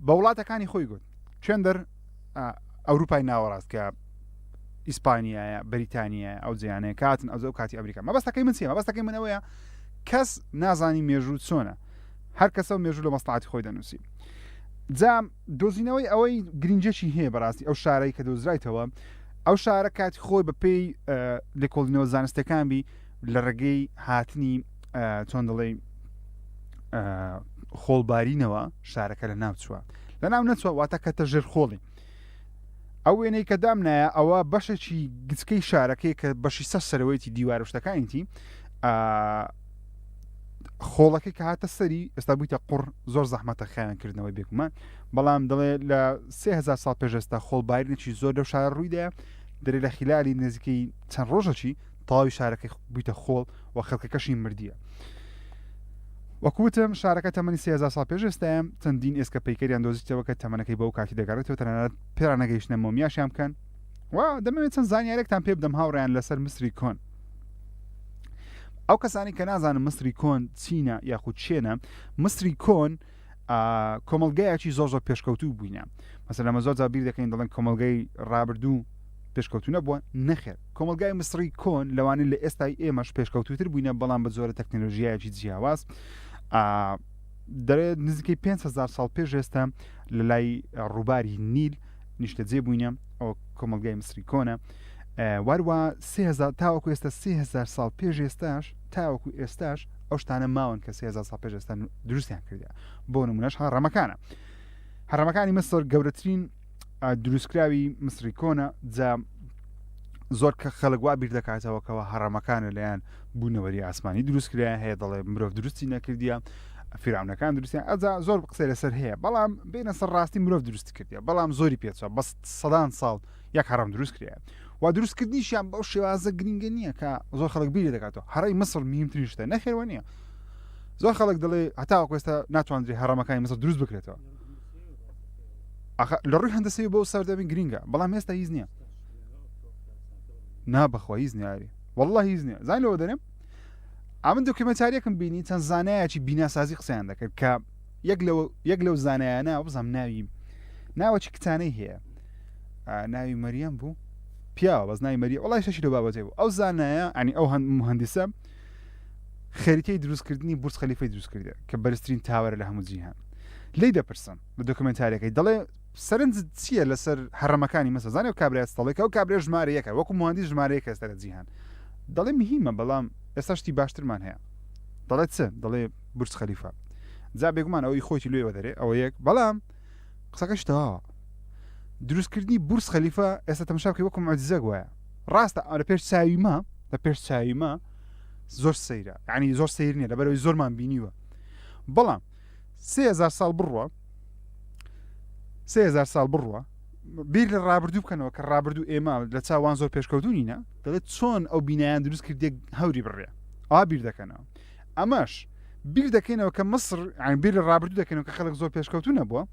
بە وڵاتەکانی خۆی گوت چێندەر ئەوروپای ناوەڕاست کە ئیسپانیایە بەریتانیە ئەو جیانەیە کاتن ئەو کاتی ئەمریکا مەبەستەکەی من چیە مەبەستەکەی من ئەوەیە کەس نازانی مێژوو چۆنە هەر کەسە مێژوو لە مەسڵحاتی خۆی دەنووسی جام دۆزینەوەی ئەوەی گرنجێکی هەیە بەڕاستی ئەو شارەی کە دۆزرایتەوە ئەو شارە کاتی خۆی بە پێی لێکۆڵینەوە زانستەکان بی لە ڕێگەی هاتنی چۆن دەڵێ خۆڵبارینەوە شارەکە لە ناوچووە لە ناو نەچوە واتە کەتە ژێر خۆڵی ئەو وێنەی کە دامنایە ئەوە بەشێکی گچکەی شارەکەی کە بەشی سەر سەرەوەیەتی دیوارە شتەکانیتی خۆڵەکەی کە هاتە سەری ئێستا بوویتە قوڕ زۆر زەحمەتە خیانکردنەوەی بێکمان بەڵام دەڵێ لە 3000 ساڵ پێش ئێستا خۆڵبارێکی زۆر لەو شار ڕوویدا دەرێ لە خلالی نزیکەی چەند ڕۆژەکی تەواوی شارەکەی بوویتە خۆڵ و خەڵکەکەشی مردیە وەکوتم شارەکە تەمەنی 3000 ساڵ پێش ئێستاە چەندین ئێسکە پەیکەریان دۆزیتەوە کە تەمەنەکەی بەو کاتی دەگەڕێتەوە تەنانەت پێران نەگەیشتنە مۆمیاشیان بکەن و دەمەوێت چەند زانیارێکتان پێ بدەم هاوڕێیان لەسەر مسری کۆن ئەو کەسانی کە نازانم مسری کۆن چینە یاخود چێنە مسری کۆن کۆمەڵگایەکی زۆر زۆر پێشکەوتوو بووینە مەسەلەن ئەمە زۆر بیر دەکەین دەڵێن کۆمەڵگەی ڕابردوو پێشکەوتو نەبووە نەخێر کۆمەلگای مصری کۆن لەوانەیە لە ئێستای ئێمەش پێشکەوتوتر بووینە بەڵام بە زۆرە تەکنۆلۆژیایەکی جیاواز دەرێت نزیکەی 500 ساڵ پێش ئێستا لە لای ڕووباری نیل نیشتەجێ بووینە ئەو کۆمەلگای مصری کۆنە واروە 3000 تاوەکو ئێستا 3000 ساڵ پێش ئێستاش تاوەکو ئێستاش ئەو شتانە ماون کە 3000 ساڵ پێش ئێستا دروستیان کردیا بۆ نمونەش هەڕەمەکانە هەڕەمەکانی مەسر گەورەترین دروستکراوی مصری کۆنە جا زۆر کە خەڵک وا بیر دەکاتەوەکەوە هەڕەمەکانە لەیان بوونەوەری ئاسمانی دروستکرایان هەیە دەڵێ مرۆڤ درستی نەکردیە فیراونەکان دروستیان ئەجا زۆر قسەی لەسەر هەیە بەڵام بینە سەر ڕاستی مرۆڤ دروست کردیە بەڵام زۆری پێچوە بەس سەدان ساڵ یەک هەڕەم دروست کرایە و دروستکردنیشیان بەو شێوازە گرنگە نییە کە زۆر خەڵک بیر دەکاتەوە هەڕەی مەسر میهمترین شتە نەخێوە نییە زۆر خەڵک دەڵێ هەتاوەکو ئێستا ناتوانێت هەڕەمەکانی مەسر دروست بکرێتەوە لە ڕووی هەندەسەوی بۆ سەردەبین گرنگە بەڵام هێستا هیچ نییە نابەخوا هیچ نیاری والله هیچ نییە زانیەوە دەرێم ئەمن دۆکیمەنتاریەکەم بینی چەند زانایەکی بیناسازی قسەیان دەکرد کە یەک لەو زانایانە بزانم ناوەکی کتانەی هەیە ناوی مەریەم بوو پیاوە بەس ناوی مەریەم وڵای شەشی لە بابەتێ بوو ئەو زانایە ئەنی ئەو مهندسە خەریتەی دروستکردنی بورس خەلیفەی دروست کردە کە بەرزترین تاوەرە لە هەموو جیهان لی دەپرسن بە دۆکیمەنتاریەکەی دەڵێ سەرنج چییە لەسەر هەڕەمەکانی مەسە زانێ و کابرای ئەستەڵێک ئەو کابرای ژمارەیەکە وەکو مهندس ژمارەیەکە ئێستا لە جیهان دەڵێ مهمە بەڵام ئێستا شتی باشترمان هەیە دەڵێت چ دەڵێ بورس خەلیفە جا بێگومان ئەوەی خۆی لێوە دەرێ ئەوە یەک بەڵام قسەکەش تەواوە دروستکردنی بورس خەلیفە ئێستا تەماشاکەی وەکو معجزە وایە ڕاستە لە پێش چاویمە زۆر سەیرە یعنی زۆر سەیر نییە لەبەرەوەی زۆرمان بینیوە بەڵام 3000 ساڵ بڕوە 3000 ساڵ بڕوە بیر لە ڕابردوو بکەنەوە کە ڕابردوو ئێمە لە چاوان زۆر پێشکەوتونینە دەڵێت چۆن ئەو بینایان دروست کردێک هەوری بڕێ ئا بیر دەکەنەوە ئەمەش بیر دەکەینەوە کە مەسر عین بیر لە ڕابردوو دەکەنەوە کە خەڵک زۆر پێشکەوتو نەبووە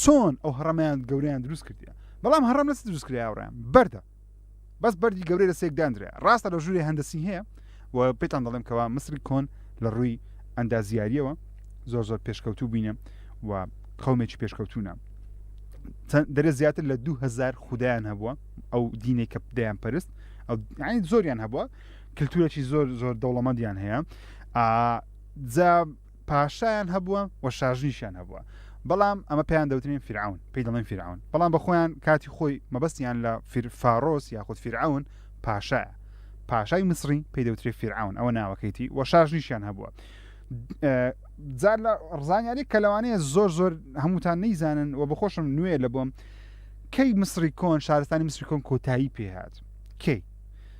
چۆن ئەو هەڕەمەیان گەورەیان دروست کردیە بەڵام هەڕەم لەس دروست کرد هاوڕێیان بەردە بەس بەردی گەورەی لە سێکدانرێ ڕاستە لە ژووری هەندەسی هەیە و پێتان دەڵێم کەوا مصری کۆن لە ڕووی ئەندازیاریەوە زۆر پێشکەوتوو بینە و قەومێکی پێشکەوتوونە دەرێت زیاتر لە 2000 خوددایان هەبووە ئەو دینێک کە دەیان پەرست ئەو زۆریان هەبووە کللتورێکی زۆر دەوڵەمەندیان هەیە جا پاشایان هەبووە و شاژنیشیان هەبووە بەڵام ئەمە پێیان دەوترین فرعون پێی دەڵێن فرعون بەڵام بە خۆیان کاتی خۆی مەبەستیان لە فارۆس یاخود فرعون پاشایە پاشای مصری پێی دەوترێت فرعون ئەوە ناوەکەیتی و شاژنیشیان هەبووە جار لە ڕزانیاری کە لەوانەیە زۆر هەمووتان نەیزانن و بەخۆشم نوێ لە بۆم کەی مصری کۆن شارستانی مصری کۆن کۆتایی پێهات کەی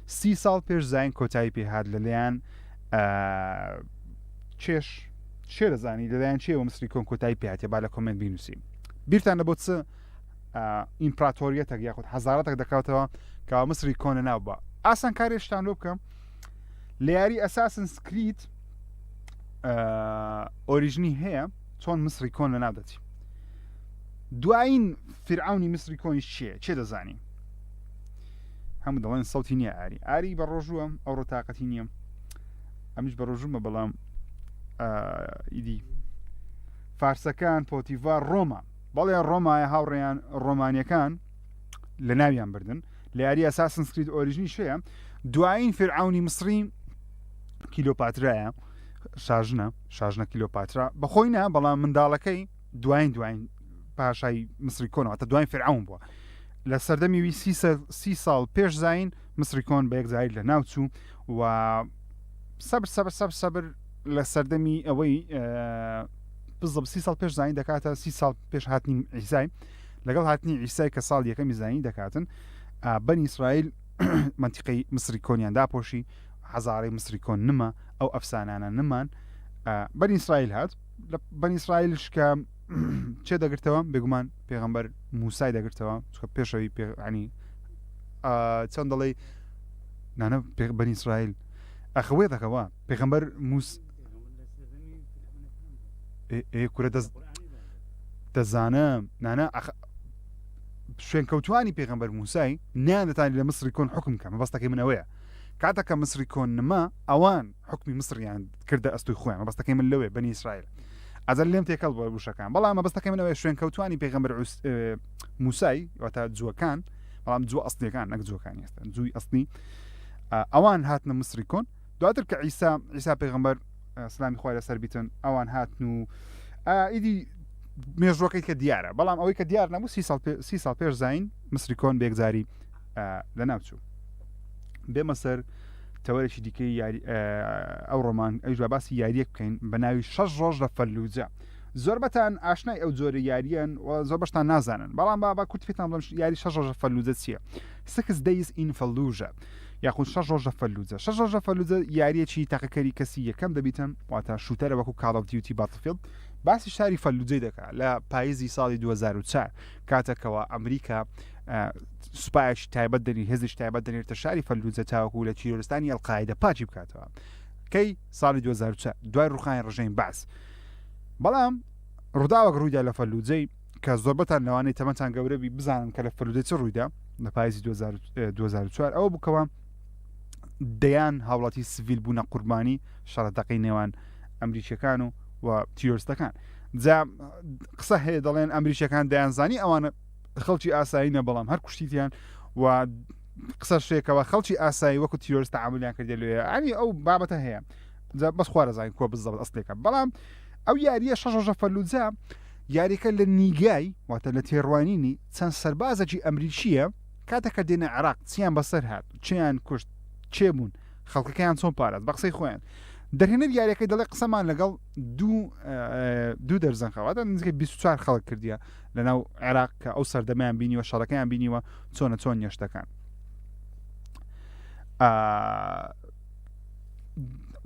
30 ساڵ پێش زین کۆتایی پێهات لەلایەن چێ دەزانی لەلایەن چێوە مصری کۆن کۆتایی پێهاتێ با لە کۆمنت بینووسی بیرتان لە بۆ چ ئیمپراتۆریەتێک یاخود حەزارەتێک دەکاتەوە کە مصری کۆنە ناو بە ئاسان کارێشتان لۆ بکەم لە یاری ئەساسن سکریت ئۆریژنی هەیە چۆن مصری کۆن لە ناودەچی دوایین فرعونی مصری کۆنی چێ دەزانی هەموو دەڵێن سەوتی نییە ئاری بە ڕۆژووە ئەو ڕۆتاقەتی نییە ئەمیش بە ڕۆژومە بەڵام ئیدی فارسەکان پۆتیڤار ڕۆما بەڵێ ڕۆمایە هاوڕێیان ڕۆمانیەکان لە ناویان بردن لە یاری ئەساسن سکریت ئۆریژنی شەیە دوایین فرعونی مصری کیلۆپاترایە شاژنە کیلۆپاترا بەخۆی نە بەڵام منداڵەکەی دوایین پاشای مصری کۆنەوە تا دوایین فرعون بووە لە سەردەمی 30 ساڵ پێش زین مصری کۆن بە یەک زایر لە ناوچوو و سەبر لە سەردەمی ئەوەی بزڵ 30 ساڵ پێش زین دەکاتە 30 ساڵ پێش هاتنی عیسای لەگەڵ هاتنی عیسای کە ساڵ یەکەمی زین دەکاتن بەنی ئیسرائیل منتیقەی مصری کۆنیان داپۆشی حەزارەی مصری کۆن نما ئەو ئەفسانانە نمان بەنی ئیسرائیل هات لە بەنی ئیسرائیلش کە چێ دەگرتەوە بێگومان پێغەمبەر موسای دەگرتەوە چکە پێشەوەی ینی چەند دەڵێ نانە بەنی ئیسرائیل ئەخەوێ دەکەوە پێغەمبەر کورە دەزانم نانە شوێن کەوتوانی پێغەمبەر موسای نیان دەتانی لە مصری کۆن حکم کە مەبەستەکەی من ئەوەیە کاتەکە مصری کۆن نما ئەوان حکمی مصریان کردە ئەستوی خۆیان مەبەستەکەی من لەوێ بەنی ئیسرائیل ئەزەر لێم تێکەڵ بۆ بوشەکان بەڵام مەبەستەکەی من ئەوەیە شوێن کەوتوانی پێغەمبەر موسای واتە جووەکان بەڵام جووە ئەستیەکان نەک جووەکانی هەستن جووی ئەستنی ئەوان هاتنە مصری کۆن دواتر کە عیسا پێغەمبەر سلامی خوای لەسەر بیتن ئەوان هاتن و ئیدی مێژوەکەی کە دیارە بەڵام ئەوەی کە دیار نەبوو 30 ساڵ پێش زین مصری کۆن بێگزاری لە ناوچوو بێمە سەر تەوەرێکی دیکەی ئەو ڕۆمان ئەوژوا باسی یاریەک بکەین بە ناوی 6 ڕۆژ لە فەلوجە زۆربەتان ئاشنای ئەو جۆرە یاریان و زۆر بەشتان نازانن بەڵام با کورت پێتان بڵێم یاری 6 ڕۆژە فەلوجە چییە 6 days in Fallujah یاخود 6 ڕۆژە فەلوجە 6 ڕۆژە فەلوجە یاریەکی تاقەکەری کەسی یەکەم دەبیتن واتە شوتەرە وەکو Call of Duty Battlefield باسی شاری فەلوجەی دەکات لە پاییزی ساڵی 2004 کاتێکەوە ئەمریکا سوپایشی تایبەت دەنی هێزش تایبەت دەنێتە شاری فەلوجە تاوەکو لە چیرۆستانی ئەڵقاعیدە پاچی بکاتەوە کەی ساڵی 2004 دوای ڕوخانی ڕژەین باس بەڵام ڕووداوەک ڕوویدا لە فەلوجەی کە زۆربەتان لەوانەی تەمەتان گەورەبی بزانن کە لە فەلوجە چ ڕوویدا لە پاییزی 2004 ئەوە بووکەوە دەیان هاوڵاتی سڤیل بوونە قوربانی شەڕەتەقەی نێوان ئەمریکیەکان و تیرۆریستەکان جا قسە هەیە دەڵێن ئەمریکیەکان دەیانزانی ئەوانە خەڵکی ئاساییە بەڵام هەر کوشتیان و قسە شێکەوە خەڵکی ئاسایی وەکو تیرۆریست تەعاملیان کردێ لێ ئەنی ئەو بابەتە هەیە بەس خوارە زانین کۆ بزەوت ئەسلێکە بەڵام ئەو یاریە 6 ڕۆژە فەلوجە یاریەکە لە نیگای واتە لە تێڕوانینی چەند سەربازەکی ئەمریکیە کاتێکە دێنە عێراق چیان بەسەر هات چیان کوشت چێ بوون خەڵکەکەیان چۆن پارێز بە قسەی خۆیان دەرهێنەر یاریەکەی دەڵێ قسەمان لەگەڵ دوو دەرزەن خەواتە نزیکەی 24 خەڵک کردیە لەناو عێراق کە ئەو سەردەمایان بینیوە شەڕەکەیان بینیوە چۆن نێشتەکان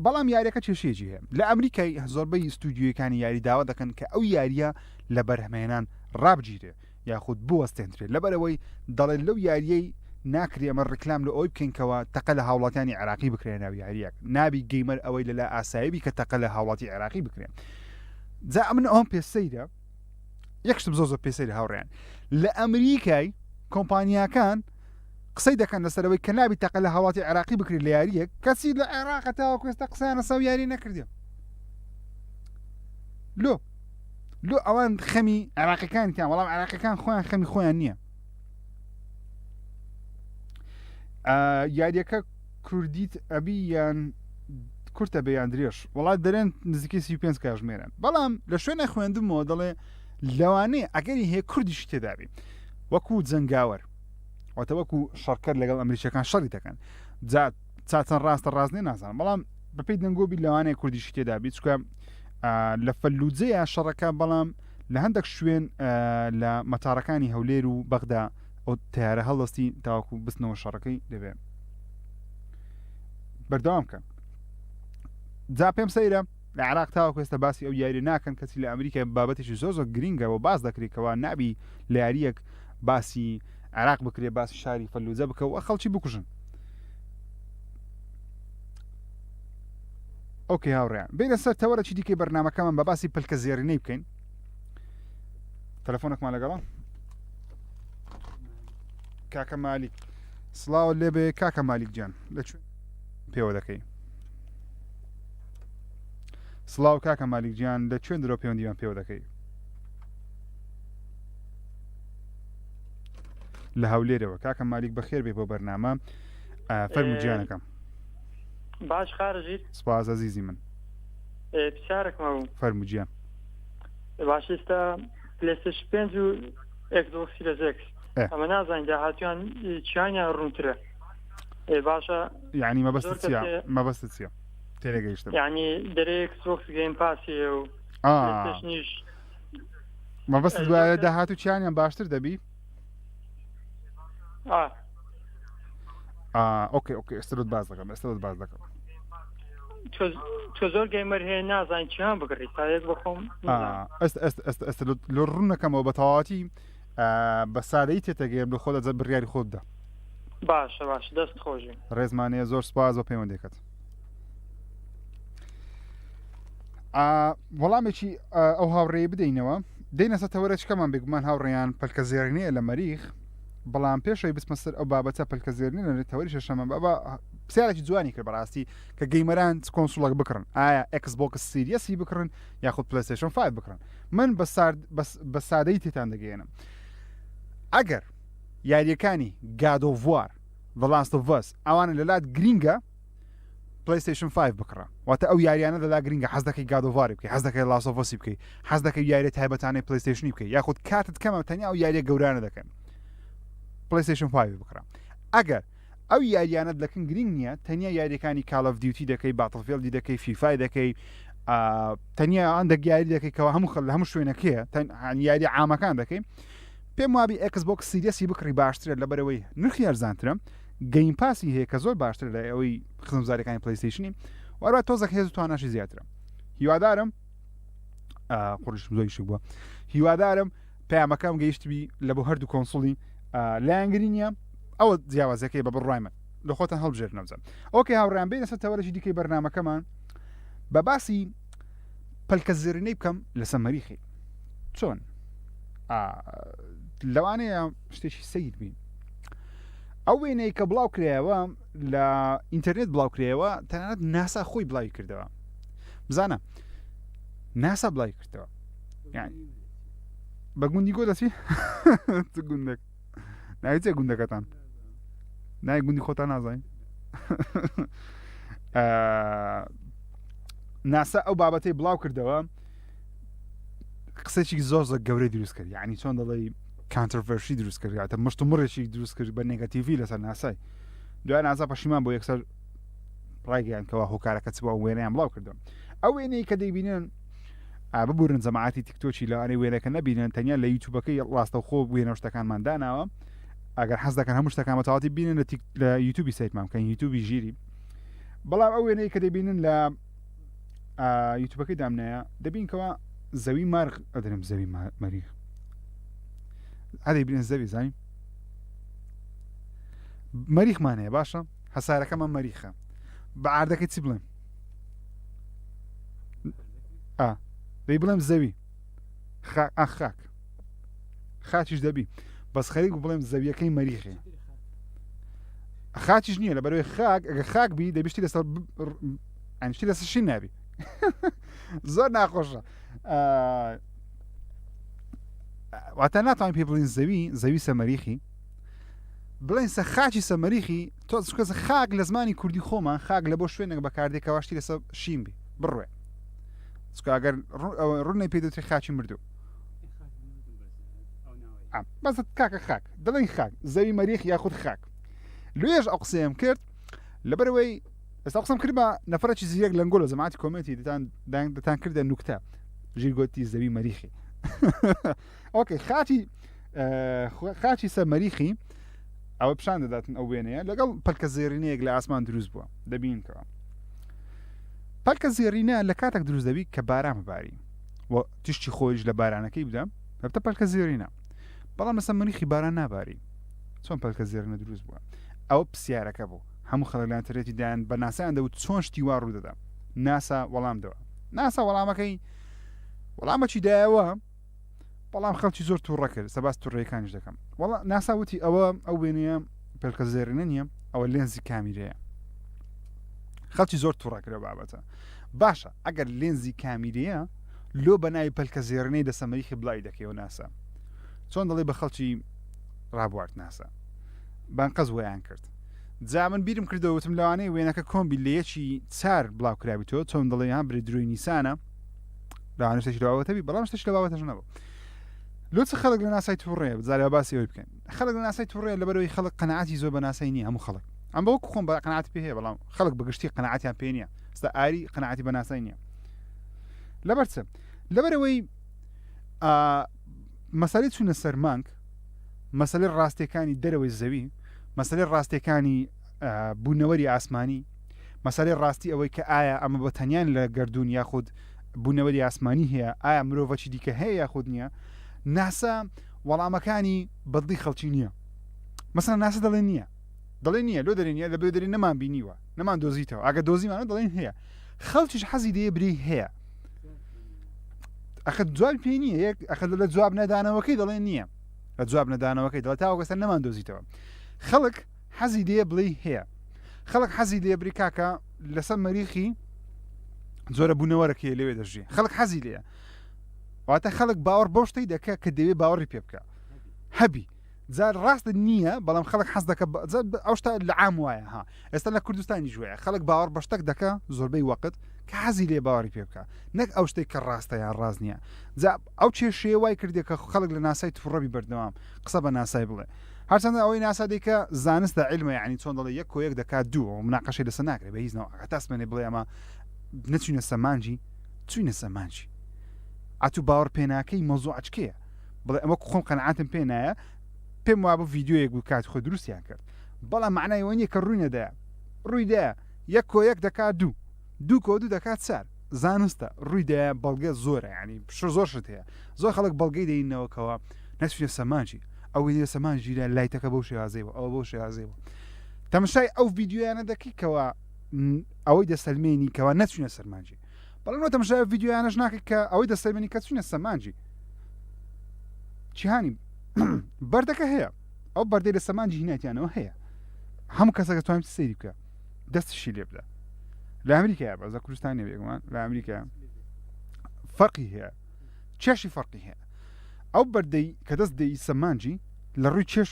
بەڵام یاریەکە کێشەیەکی هەیە لە ئەمریکای زۆربەی ستودیۆیەکانی یاری داوا دەکەن کە ئەو یاریە لە بەرهەمهێنان ڕابگیرێ یاخود بوەستێنرێت لەبەرەوەی دەڵێن لەو یاریەی ناکرێ ئەمە ڕکلام لە ئەوی بکەینکەوە تەقە لە هاوڵاتیانی عێراقی بکرێن ناو یاریەک نابی گەیمەر ئەوەی لەلا ئاسایبی کە تەقە لە هاوڵاتی عێراقی بکرێن جا ئەمن ئەوم پێسەیرە یەکشتم زۆر پێسەیرە هاوڕێیان لە ئەمریکای کۆمپانیاکان قسەی دەکەن لەسەرەوەی کە نابی تەقە لە هاوڵاتی عێراقی بکرێت لە یاریەک کەسی لە عێراق تاوەکو ئێستا قسەیان لەسەر یاری نەکردێ لۆ ئەوان خەمی عێراقیەکانیان وەڵام عێراقیەکان خۆیان خەمی خۆیان نییە یاریەکە کوردیت ئەبی یان کورتە بەیان درێژ وڵات دەرێن نزیکەی 35 کاتژمێرن بەڵام لە شوێنە خوێندمەوە دەڵێ لەوانەیە ئەگەری هەیە کوردیش تێدابی وەکو جەنگاوەر واتە وەکو شەڕکەر لەگەڵ ئەمریکیەکان شەڕی دەکەن جا چاچەند ڕاستە ڕاستنێ نازانم بەڵام بەپێی دەنگۆبی لەوانەیە کوردیش تێدابی چکە لە فەلوجەیە شەڕەکە بەڵام لە هەندێک شوێن لە مەتارەکانی هەولێر و بەغدا ئەو تیارە هەڵدەستی تاوەکو بستنەوە شەڕەکەی دەبێت بەردەوام کە جا پێم سەیرە لە عێراق تاوەکو ئێستا باسی ئەو یاری ناکەن کەسی لە ئەمریکا بابەتێکی زۆر گرینگەوە باس دەکرێتەوە نابی لە یاریەک باسی عێراق بکرێت باسی شاری فەلوجە بکەوە خەڵکی بکوژن ئۆکێ هاوڕێیان بینە سەر تەوەرەکی دیکەی بەرنامەکەمان بە باسی پلکە زێڕینەی بکەین تەلەفۆنێکمان لەگەڵە کاکە مالیک سڵاو لێبێ کاکە مالیک گیان لەکوێ پێوە دەکەی سڵاو کاکە مالیک گیان لە کوێن درۆ پەیوەندیمان پێوە دەکەی لە هەولێرەوە کاکە مالیک بەخێر بێ بۆ بەرنامە فەرموو گیانەکەم باش خارجیت سپاس عزیزی من پرسیارێکمە بوو فەرموو گیان باش ئێستا پلەیستێشن 5 و Xbox Series X ئەمە نازانین داهاتویان چیانیان ڕوونترە باشە یعنی مەبەستت چییە تێگەیشتم یعنی دەرێ Xbox Game Pass و پلەیستێشنیش مەبەستت دوایە داهاتوو چیانیان باشتر دەبی ئۆکێ ئێستاوت باز دەکەم تۆ زۆر گەیمەر هەیە نازانین چیان بگڕیت تا یەک بەخۆم ئەست لە ڕوونەکەمەوە بە تەواتی بە سادەی تێتەگەێم لە خۆ دەجە بڕیاری خۆتدا باشە دەست خۆشی ڕێزمانەیە زۆر سپاس بە پەیوەندێکت وەڵامێکی ئەو هاوڕێی بدەینەوە دەینەسە تەوەرەچکەمان بێگومان هاوڕێیان پەلکەزێرینەیە لە مەریخ بەڵام پێشەوەی بسمەسەر ئەو بابەتە پەلکەزێرنی لە تەوەری شەشەمە بە پرسیارێکی جوانی کرد بەڕاستی کە گەیمەران کۆنسوڵک بکڕن ئایا Xbox سیریەسی بکڕن یاخود PlayStation 5 بکڕن من بە سادەی تێتان دەگەێنم ئەگەر یاریەکانی God of War The Last of Us ئەوانە لەلات گرینگە PlayStation 5 بکڕە واتە ئەو یاریانە لەلا گرینگە حەز دەکەی God of War بکەی حەز دەکەی Last of Us بکەی حەز دەکەی یاریە تایبەتانەی PlayStation بکەی یاخود کاتت کەمە تەنیا ئەو یاریە گەورانە دەکەن PlayStation 5 بکڕە ئەگەر ئەو یاریانت لەکن گرنگ نییە تەنیا یاریەکانی Call of Duty دەکەی Battlefield دەکەی FIFA دەکەی تەنیا ئەندە یاری دەکەیەوە هەموو شوێنەکەیە یاری عامەکان دەکەی پێم وابی Xbox سیریەسی بکڕی باشترە لەبەرەوەی نرخی ئەرزانترە گەیم پاسی هەیە کە زۆر باشتر لە ئەوەی خزمزارەکانی PlayStationی وارە تۆزەک هێز تواناشی زیاترە هیوادارم قڕشم زۆیشی بووە هیوادارم پامەکەم گەیشتبی لە بۆ هەردوو کۆنسوڵی لایەنگرینیە ئەوە جیاوازەکەی بە بڕایمە لە خۆتان هەڵبژێر نەوزم ئۆکێ هاوڕیان بێنە سەر تەوەرەی دیکەی بەرنامەکەمان بە باسی پەلکەزێرینەی بکەم لەسەر مەریخی چۆن لەوانەیە شتێکی سەیر بین ئەو وێنەی کە بڵاو کرایەوە لە ئینتەرنێت بڵاو کرایەوە تەنانەت ناسا خۆی بڵاوی کردەوە بزانە ناسا بڵاوی کردەوە بە گوندی گۆ دەچی گوندێک ناوی چێ گوندەکەتان نای گوندی خۆتان نازانین ناسا ئەو بابەتەی بڵاو کردەوە قسەی زۆر زۆر گەورەی دروست کرد یعنی چۆن دەڵێ کانترڤەرشی دروست کرد مشت و مڕێکی دروست کرد بە نێگاتیڤی لەسەر ناسای دوای ناسا پەشیمان بۆ یەکسەر ڕایگەیانکەوە هۆکارەکە چ بۆ وێنەیان بڵاو کردەوە ئەو وێنەی کە دەیبینن ببورن جەماعەتی تیکتۆکی لەوانەی وێنەکە نەبینن تەنیا لە یوتیوبەکەی ڕاستەوخۆ وێنە شتەکانمان داناوە ئەگەر حەز دەکەن هەموو شتەکان بەتەواتی بینن لە یوتیوبی سایتمان بکەن یوتیوبی ژیری بەڵام ئەو وێنەی کە دەبینن لە یوتیوبەکەی دامنەیە دەبینکەوە زەوی مارغ ئەدەنم زەوی مەریخ ئەدەیبینن زەوی زانین مەریخمان هەیە باشە هەسارەکەمان مەریخە بە ئاردەکەی چی بڵێم دەی بڵێم زەوی خاکیش دەبی بەس خەریک بڵێم زەویەکەی مەریخێ خاکیش نییە لە بەرەوەی خاک ئەگە خاک بی دەبیشتی لەسەر ئەنشتی لەسەر شین نابی زۆر ناخۆشە واتە ناتوانین پێ بڵین زەوی سەمەریخی بڵێن سە خاکی سەمەریخی تۆ کەس خاک لە زمانی کوردی خۆمان خاک لە بۆ شوێنێک بەکاردێکەوەشتی لەسەر شین بی بڕوێ ئەگەر ڕوونی پێدەوتری خاچی مردو بەست کاکە خاک دەڵێن خاک زەوی مەریخ یاخود خاک لێژ ئەو قسەیەم کرد لەبەرەوەی ئێستا قسەم کرد بە نەفرەکی زیرەک لە ئەنگۆڵە جەماعەتی کۆمێتی دەتان کردە نوکتە ژیرگۆتی زەوی مەریخی ئۆکەی خاچی سەر مەریخی ئەوە پیشان دەداتن ئەو وێنەیە لەگەڵ پەلکە زێڕینەیەک لە ئاسمان دروست بووە دەبینکەوە پەلکە زێڕینە لە کاتێک دروست دەبی کە باران بباری و تشتی خۆیش لە بارانەکەی بدە هەبتە پەلکە زێڕینە بەڵام لەسەر مەریخی باران ناباری چۆن پەلکە زێڕینە دروست بووە ئەوە پرسیارەکە بوو هەموو خەڵک لە ئینتەرنێتی دایان بە ناسایان دەوت چۆن شتی وا ڕوو دەدا ناسا وەڵام دەوە ناسا وەڵامەکی دایەوە بەڵام خەڵکی زۆر تووڕە کرد سەباس تووڕێیەکانیش دەکەم وەڵام ناسا وتی ئەو وێنەیە پەلکە زێڕینە نییە ئەوە لێنزی کامیرەیە خەڵکی زۆر تووڕە کرد بابەتە باشە ئەگەر لێنزی کامیرەیە لۆ بەناوی پەلکە زێڕینەی دەسە مەریخی بڵاوی دەکەیەوە ناسا چۆن دەڵێ بە خەڵکی ڕابوارد ناسا بانقەز وەیان کرد جا من بیرم کردەوە وتم لەوانەیە وێنەکە کۆمبی لە یەکی چار بڵاو کراویتەوە چۆن دەڵێ یان برێ دروی نیسانە لەوانە شتێکی لەواوەتەبی بەڵام شتێکی لەواوەتەش نەبوو لۆ چ خەڵک لە ناسای تووڕێ بزارێ باسی ئەوی بکەین خەڵک لە ناسای تووڕێ لەبەرەوەی خەڵک قەنەعاتی زۆر بە ناسای نییە هەموو خەڵک ئەم بە وەکو خۆم بە قەنەعاتی پێ هەیە بەڵام خەڵک بەگشتی قەنەعاتیان پێ نییە ستا ئاری قەنەعاتی بە ناسای نییە لەبەر چ لەبەرەوەی مەسەلەی چوونە سەر مانگ مەسەلەی ڕاستیەکانی دەرەوەی زەوی مەسەلەی ڕاستیەکانی بوونەوەری ئاسمانی مەسەلەی ڕاستی ئەوەی کە ئایا ئەمە بە تەنیان لە گەردون یاخود بوونەوەری ئاسمانی هەیە ئایا مرۆڤەکی دیکە هەیە یاخود نییە ناسا وەڵامەکانی بەدڵی خەڵکی نییە مەسەڵەن ناسا دەڵێن نییە دەڵێن نییە لۆ دەرێن نیە لەبێ دەرێن نەمان بینیوە نەمان دۆزیتەوە ئەگە دۆزیمانە دەڵێن هەیە خەڵکیش حەزی دەیە بری هەیە ئەخە جواب پێ نییە یەک ئەخە لە جواب نەدانەوەکەی دەڵێن نییە لە جواب نەدانەوەکەی دەڵێت تاوەکەسەر نەمان دۆزیتەوە خەڵک حەزی دەیە بڵێ هەیە خەڵک حەزی دەیە بری کاکە لەسەر مەریخی زۆرە بوونەوەرەکەی لەوێ دەژێ خەڵک حەزی لێە واتە خەڵک باوەڕ بۆ شتەی دەکە کە دەوێت باوەڕی پێ بکە هەبی جار ڕاستە نییە بەڵام خەڵک حەز دەکە ئەو شتە لە عام وایە ها ئێستا لە کوردستانی ژوەیە خەڵک باوەڕ بە شتێک دەکە زۆربەی وەقت کە حەزی لێ باوەڕی پێ بکە نەک ئەو شتێک کە ڕاستە یان ڕاز نییە ئەو کێشەیە وای کردێ کە خەڵک لە ناسای تووڕەبی بەردەوام قسە بە ناسای بڵێ هەرچەندە ئەوەی ناسا دەیکە زانستە عیلمە یعنی چۆن دەڵێ یەک کۆیەک دەکات دوو مناقەشەی لەسەر ناکرێت بە هیچ نەوە تاسمێنێ بڵێ ئەمە نەچوینە سەمانجی چوینە سەمانجی ئەتو باوەڕ پێناکەی مۆزوع چکەیە بڵێ ئەمە خۆم قەنەعاتم پێ نایە پێم وا بە ڤیددیۆیەک بوو کات خۆ دروستیان کرد بەڵام معنای ئەوە نییە کە ڕووینەدایە ڕوویدایە یەک کۆیەک دەکات دوو کۆ دوو دەکات سار زانستە ڕوویدایە بەڵگە زۆرە ینی زۆر شت هەیە زۆر خەڵک بەڵگەی دەینەوەکەوە نەچوینە سەمانجی ئەوەی دێ سەمانجیرە لایتەکە بەو شێوازەیەوە ئەوە بەو شێوازەیەوە تەماشای ئەو ڤیددیۆیانە دەکەیتەوە ئەوەی دەسەلمێنی کەوا نەچوینە سەرمانجی بەڵام تەماشای ڤیددیۆیانەش ناکەیت کە ئەوەی دەسەلمێنی کە چوینە سەمانجی چیهانی بەردەکە هەیە ئەو بەردەی لە سەمانجی هیناتیانەوە هەیە هەموو کەسەکە توانێت سەیری بکە دەستشی لێ بدە لە ئەمریکا بەزە کوردستانی بێگومان لە ئەمریکا فەرقی هەیە چێشی فەرقی هەیە ئەو بەردەی کە دەست دەی سەمانجی لە ڕووی چێش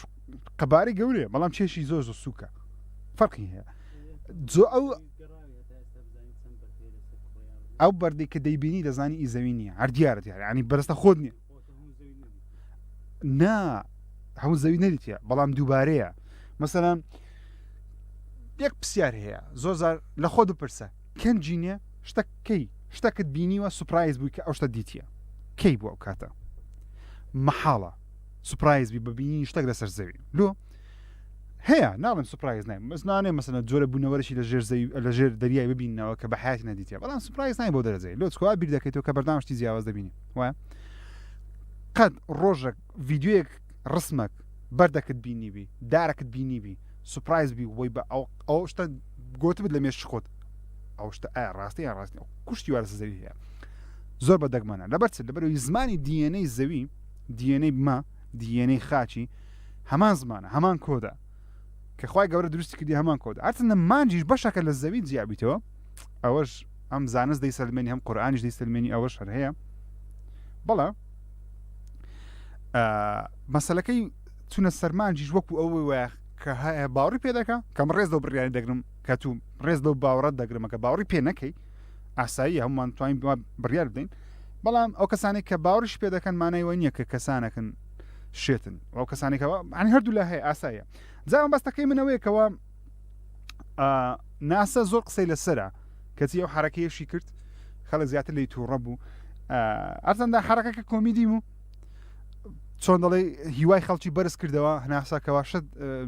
قەبارەی گەورەیە بەڵام چێشی زۆر زۆر سووکە فەرقی هەیە ئەو بەردەی کە دەیبینی دەزانی ئی زەوی نییە هەر دیارە دیارە ینی بەرزتە خۆت نییە نا هەموو زەوی نەریتە بەڵام دووبارەیە مەسەلەن یەک پرسیار هەیە زۆر زار لە خۆ بپرسە کەنجینێ شتەکەی شتەکەت بینیوە سوپرایز بووی کە ئەو شتە دیتیە کەی بووە ئەو کاتە مەحاڵە سوپرایز بی ببینی شتێک لەسەر زەوی لۆ هەیە ناڵێم سوپرایز نای مەسنانێ مەسەلەن جۆرە بوونەوەرەشی لە ژێر دەریای ببینەوە کە بە حیاتی نەدیتە بەڵام سوپرایز نای بۆ دەرەجەی لۆ چکوا بیر دەکەیتەوە کە بەردامشتی جیاواز دەبینی وایە قەت ڕۆژێک ڤیددیۆیەک ڕسمەک بەردەکەت بینیبی دارەکەت بینیبی سوپرایز بی وەی بە ئەو شتە گۆتبت لە مێش خۆت ئەو شتە ئایا ڕاستی یان ڕاستی کوشتی وارە زەوی هەیە زۆر بە دەگمانە لەبەر چ لەبەرەوەی زمانی دیێنەی زەوی دیێنەی بمە دیێنەی خاچی هەمان زمانە هەمان کۆدا کە خوای گەورە دروستی کردی هەمان کۆدا هەرچەندە مانجیش بەشەکە لە زەوی جیابیتەوە ئەوەش ئەم زانست دەیسەلمێنی هەم قورئانیش دەیسەلمێنی ئەوەش هەر هەیە بەڵام مەسەلەکەی چونە سەرمانجیش وەکو ئەوەی وایە کە هەیە باوەڕی پێ دەکە کەم ڕێز دەو بڕیانی دەگرم کە تو ڕێز دەو باوەڕەت دەگرمە کە باوەڕی پێ نەکەی ئاسایی هەمومان توانین بڕیار بدەین بەڵام ئەو کەسانێک کە باوەڕیش پێ دەکەن مانایەوە نییە کە کەسانەکەن شێتن ئەو کەسانێکەوە ئەنی هەردوو لە هەیە ئاساییە جاوە بەستەکەی منەوەیەکەوە ناسە زۆر قسەی لەسەرە کەچی ئەو حرەکەیەشی کرد خەڵک زیاتر لی تووڕە بوو ئەرچەندە حرەکەکە کۆمیدی بوو چۆن دەڵێ هیوای خەڵکی بەرز کردەوە هەناساکەوە شت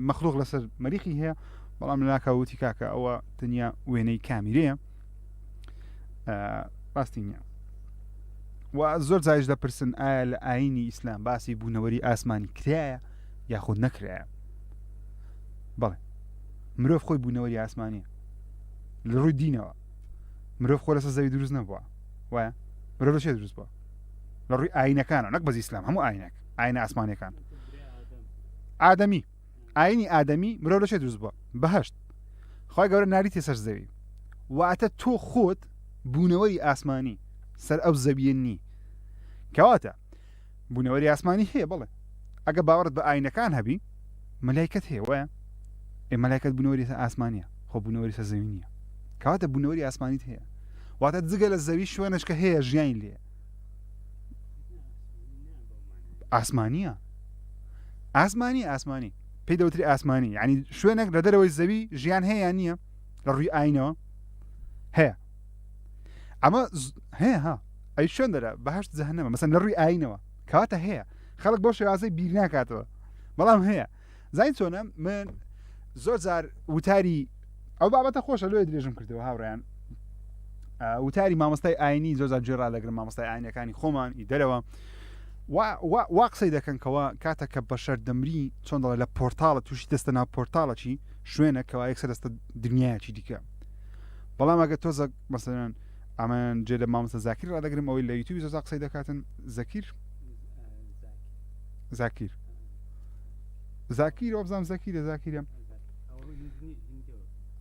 مەخلوق لەسەر مەریخی هەیە بەڵام لەناکەوتی کاکە ئەوە تەنیا وێنەی کامیرەیە ڕاستی نییە و زۆر جایش دەپرسن ئایا لە ئاینی ئیسلام باسی بوونەوەری ئاسمانی کرایە یاخود نەکرایە بەڵێ مرۆڤ خۆی بوونەوەری ئاسمانیە لە ڕووی دینەوە مرۆڤ خۆ لەسەر زەوی دروست نەبووە وایە مرۆڤ لە چێ دروست بووە لە ڕووی ئاینەکانە نەک بەز ئیسلام هەموو ئاینەک ئاینە ئاسمانیەکان ئادەمی ئاینی ئادەمی مرۆڤ لە چێ دروست بووە بەهەشت خوای گەورە ناریتە سەر زەوی واتە تۆ خۆت بوونەوەری ئاسمانی سەر ئەو زەویە نی کەواتە بوونەوەری ئاسمانی هەیە بڵێ ئەگە باوەڕت بە ئاینەکان هەبی مەلایکەت هەیە وایە مەلایکەت بوونەوەری ئاسمانیە خۆ بوونەوەری سەر زەوی نییە کەواتە بوونەوەری ئاسمانیت هەیە واتە جگە لە زەوی شوێنش کە هەیە ژیانی لێ ئاسمانیە ئاسمانی پێی دەوتری ئاسمانی یعنی شوێنێک لە دەرەوەی زەوی ژیان هەیە نییە لە ڕووی ئاینەوە هەیە ئەمە هەیە ها ئەی شوێن دەرە بەهەشت جەهەنەمە مەسەن لە ڕووی ئاینەوە کەواتە هەیە خەڵک بۆ شێوازەی بیر ناکاتەوە بەڵام هەیە زین چۆنە من زۆر جار وتاری ئەو بابەتە خۆشە لێ درێژم کردەوە هاوڕێیان وتاری مامۆستای ئاینی زۆر جێرا دەگرن مامۆستای ئاینەکانی خۆمان ئی دەرەوە وا قسەی دەکەنکەوە کاتێک کە بەشەر دەمری چۆن دەڵێ لە پۆرتاڵە تووشی دەستە ناو پۆرتاڵەکی شوێنە کەوا یەکسەر دەستە دنیایەکی دیکە بەڵام ئەگە تۆزە مەسەلەن ئەمان جێ لە مامۆستە زاکیر ڕدەگرم ئەوەی لە یوتیوبی زۆر قسەی دەکاتن زاکیر ئەو بزانام زاکیرە زاکیرە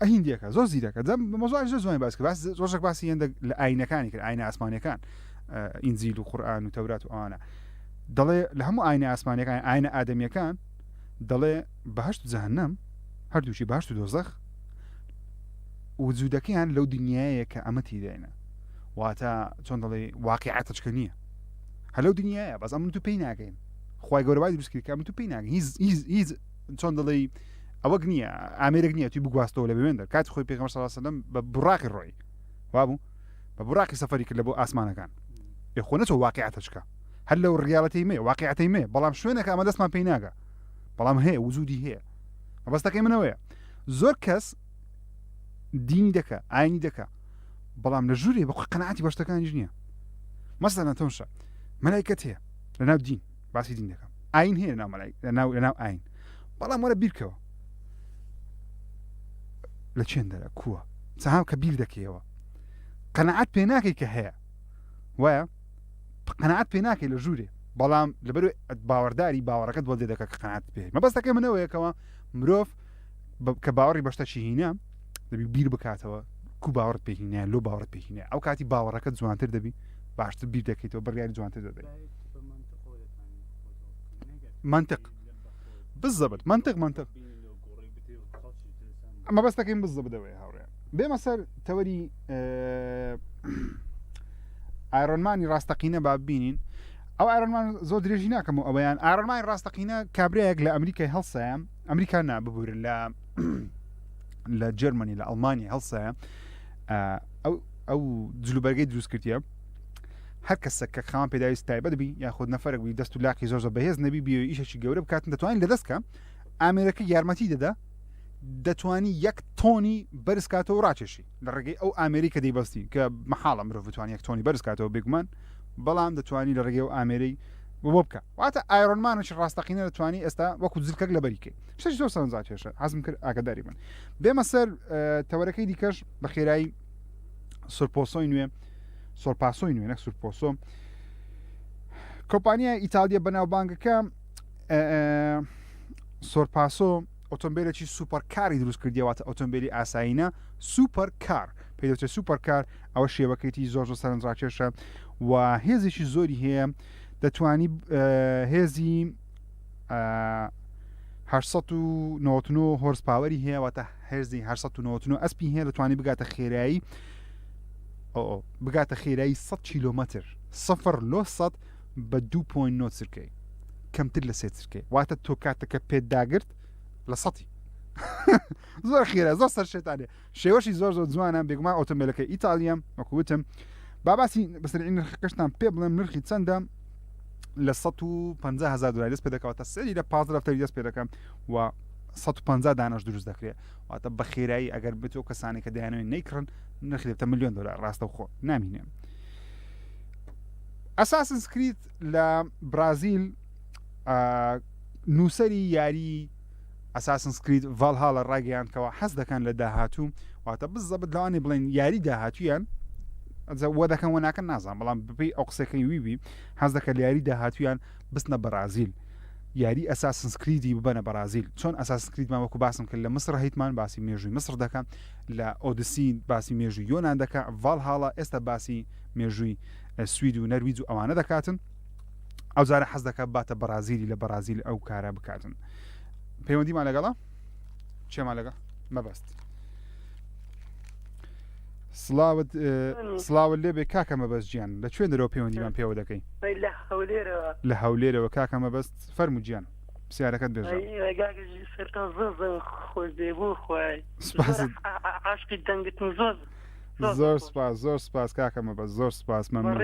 هیندیەکە زۆر زیرەکە مۆزوعی زۆر جوانی باس کرد زۆرشێک باسی هێندە لە ئاینەکانی کرد ئاینە ئاسمانیەکان ئینجیل و قورئان و تەورات و ئەوانە دەڵێ لە هەموو ئاینە ئاسمانیەکان ئاینە ئادەمیەکان دەڵێ بەهەشت و جەهەنەم هەردووشی بەهەشت و دۆزەخ وجودەکەیان لەو دنیایە کە ئەمە تێدایە واتە چۆن دەڵێ واقعیاتەچکە نییە هەلەو دنیایە بەس ئەم تو پێی ناگەین خی گەورەبای دروستکرد کە تو پێی ناگەین هیچ چۆن دەڵێ ئەوەک نییە ئامێرێک نییە توی بگواستەوە لە بوێندە کاتی خۆی پێغەمبەر صلی الله علیه و سلم بە بوراقی ڕۆی وابوو بە بوراقی سەفەری کرد لە بۆ ئاسمانەکان خۆ نەچۆ واقعیاتەچکە هەر لەو ڕیاڵەتی مێ واقعیەتی مێ بەڵام شوێنێکە ئەمە دەستمان پێی ناگە بەڵام هەیە وجودی هەیە مەبەستەکەی منەوەیە زۆر کەس دینی دەکە ئاینی دەکە بەڵام لە ژوورێ بە قەنەعەتی بەشتەکانیش نییە مەسەلەن تۆمشە مەلایکەت هەیە لەناو دین باسی دین دەکەم ئاین هەیە لەناو ئاین بەڵام وەرە بیرکەوە لە چێن دەرە کووە چەهام کە بیر دەکەیەوە قەنەعەت پێ ناکەی کە هەیە وایە قەنەعەت پێ ناکەی لە ژوورێ بەڵام لەبەر باوەڕداری باوەڕەکەت بۆ دێ دەکە کە قەنەعەت پێ مەبەستەکەی منەوەیەکەوە مرۆڤ کە باوەڕی بەشتەکی هینە دەبی بیر بکاتەوە کو باوەڕت پێهینە لۆ باوەڕت پێهینە ئەو کاتی باوەڕەکەت جوانتر دەبی باشتر بیر دەکەیتەوە بڕیاری جوانتر دەبێت منطق بالضبط منطق ئەمە بەستەکەین بزە بدەوەی هاوڕێ بێمە سەر تەوەری ئایرۆنمانی ڕاستەقینە با ببینین ئەو ئایرۆنمان زۆر درێژی ناکەم و ئەوەیان ئایرۆنمانی ڕاستەقینە کابرایەک لە ئەمریکای هەڵسایە ئەمریکا ناببورن لە جەرمەنی لە ئەڵمانی هەڵسایە ئەو جلوبەرگەی دروست کردیە هەر کەسە کە خاوەن پێداویست تایبەت بی یاخود نەفەرێک بی دەست و لاقی زۆر بەهێز نەبی بی ئیشێکی گەورە بکاتن دەتوانین لە دەستکە ئامێرەکە یارمەتی دەدا دەتوانی 1 تۆنی بەرزکاتەوە ڕاکێشی لە ڕێگەی ئەو ئامریکا دەیبەستی کە مەحاڵە مرۆڤ بتوانێت 1 تۆنی بەرزکاتەوە بێگومان بەڵام دەتوانی لە ڕێگەی ئەو ئامێرەی بۆ بکە واتە ئایرۆنمانش ڕاستەقینە دەتوانی ئێستا وەکو جلکەک لە بەریکێ شتێکی زۆر سەرنجا کێشە حەزم کرد ئاگاداری بن بێمە سەر تەوەرەکەی دیکەش بە خێرایی سورپۆسۆی نوێ سۆرپاسۆی نوێ نەک سورپۆسۆ کۆمپانیای ئیتالیا بەناوبانگەکە سۆرپاسۆ ئۆتۆمبیلێکی سوپەرکاری دروست کردیەوەتە ئۆتۆمبیلی ئاسایینە سوپەرکار پێدەوتێت سوپەرکار ئەوە شێوەکەیتی زۆر سەرنجڕاکێشە و هێزێکی زۆری هەیە دەتوانی هێزی 899 هۆرس پاوەری هەیە واتە هێزی 899 ئەسپی هەیە دەتوانی بگاتە خێرایی بگاتە خێرایی 100 کیلۆمەتر 0 لۆ 100 بە 2.9 چرکەی کەمتر لە 3 چرکەی واتە تۆ کاتەکە پێت داگرت لە 100 زۆر خێرە زۆر سەرشێتانێ شێوەشی زۆر جوانە بێگومان ئۆتۆمبیلەکە ئیتالیام وەکووتم باسی بەسەرعین نرخەکەشتان پێ بڵێم نرخی چەندە لە 150,000 دلار دەست پێ دەکەوەتە سەری لە 15 دەست پێ دەکەم و 150 دانەش دروست دەکرێت واتە بە خێرایی ئەگەر بتۆ کەسانی کە دەیانەوێت نەیکڕن نرخی دەبێتە ملیۆن دلار ڕاستەوخۆ نامینێ ئەساسنس کریت لە برازیل نووسری یاری ئەساسنس کریت ڤالهاڵە ڕاگەیانکەوە حەز دەکەن لە داهاتوو واتە بزەبت لەوانێ بڵێن یاری داهاتویان وە دەکەن وە ناکەن نازان بەڵام بپی ئەو قسەکەی ویبی حەز دەکە لە یاری داهاتویان بستنە بەرازیل یاری ئەساسنس کریدی ببەنە بەرازیل چۆن ئەساسنس کریدمان وەکو باسم کرد لە مسر هەیتمان باسی مێژووی مسر دەکەن لە ئۆدسی باسی مێژووی یۆنان دەکە ڤالهاڵە ئێستا باسی مێژووی سوید و نەرویج و ئەوانە دەکاتن ئەو جارە حەز دەکە باتە بەرازیلی لە بەرازیل ئەو کارە بکاتن پەیوەندیمان لەگەڵە چێمان لەگە مەبەست سڵاوت لێبێ کاکە مەبەست گیان لەکوێن دەرەوە پەیوەندیمان پێوە دەکەی لە هەولێرەوە کاکە مەبەست فەرموو گیان پرسیارەکەت بێژە زۆر سپاس کاکە مەبەست زۆر سپاس مەمنون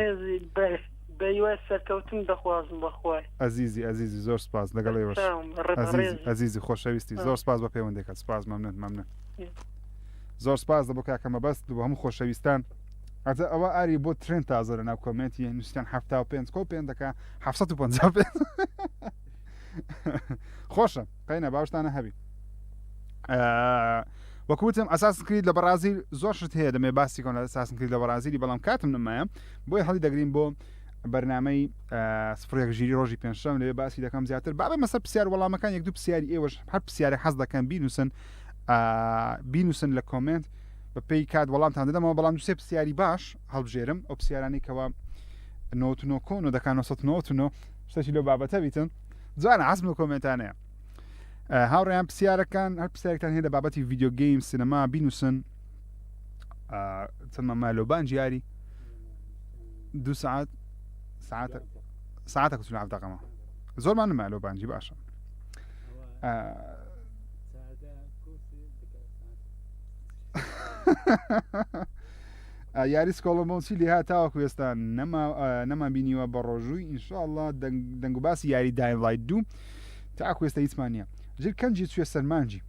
بەیوە سەرکەوتن دەخوازم بەخوای ئەزیزی زۆر سپاس لەگەڵێوەش ئەزیزی خۆشەویستی زۆر سپاس بە پەیوەندێکەکە سپاس مەمنون زۆر سپاس دەبوو کاکەمە بەست بۆ هەموو خۆشەویستان ئەجا ئەوە ئاری بۆ ترێن تازە لە ناو کۆمنتی نووسیان 75 کۆ پێ دەکا 750 خۆشە قەینە باوشتانە هەبی وەکوتم ئەساسن کرد لە بەرازیل زۆر شت هەیە دەمێ باسی کۆن لە ئەساسن کرد لە بەرازیلی بەڵام کاتم نمایە بۆی هەڵی دەگرین بۆ بەرنامەی سفرێک ژیری ڕۆژی پێنجشەم لێ باسی دەکەم زیاتر بابە مەسەر پرسیار وەڵامەکان یەک دوو پرسیاری ئێوەش هەر پرسیارە حەز دەکەن بینوسن لە کۆمنت بە پێی کات وەڵامتان دەدەمەوە بەڵام دوسێ پرسیاری باش هەڵبژێرم ئەو پرسیارانی کەوا 99 کۆن و دەکان 1999 شتێکی لەو بابەتە بیتن جوانە حەزم لە کۆمنتانەیە هاوڕێیان پرسیارەکان هەر پرسیارێکتان هەیە لە بابەتی ڤیدیۆ گەیم سینەما بینوسن چەند مەمالۆبان جیاری 2 ساعت ساعتە کەسون عەفدەقەمە زۆرمان نمالۆبانجی باشە یاری سکۆڵمۆسی لێ هاتاوەکو ئێستا نەمان بینیوە بە ڕۆژووی ئینشاءڵڵا دەنگ و باسی یاری دایم لایت 2 تاکو ئێستا هیچمان نییە ژیر کەنجی چوێ سەرمانجی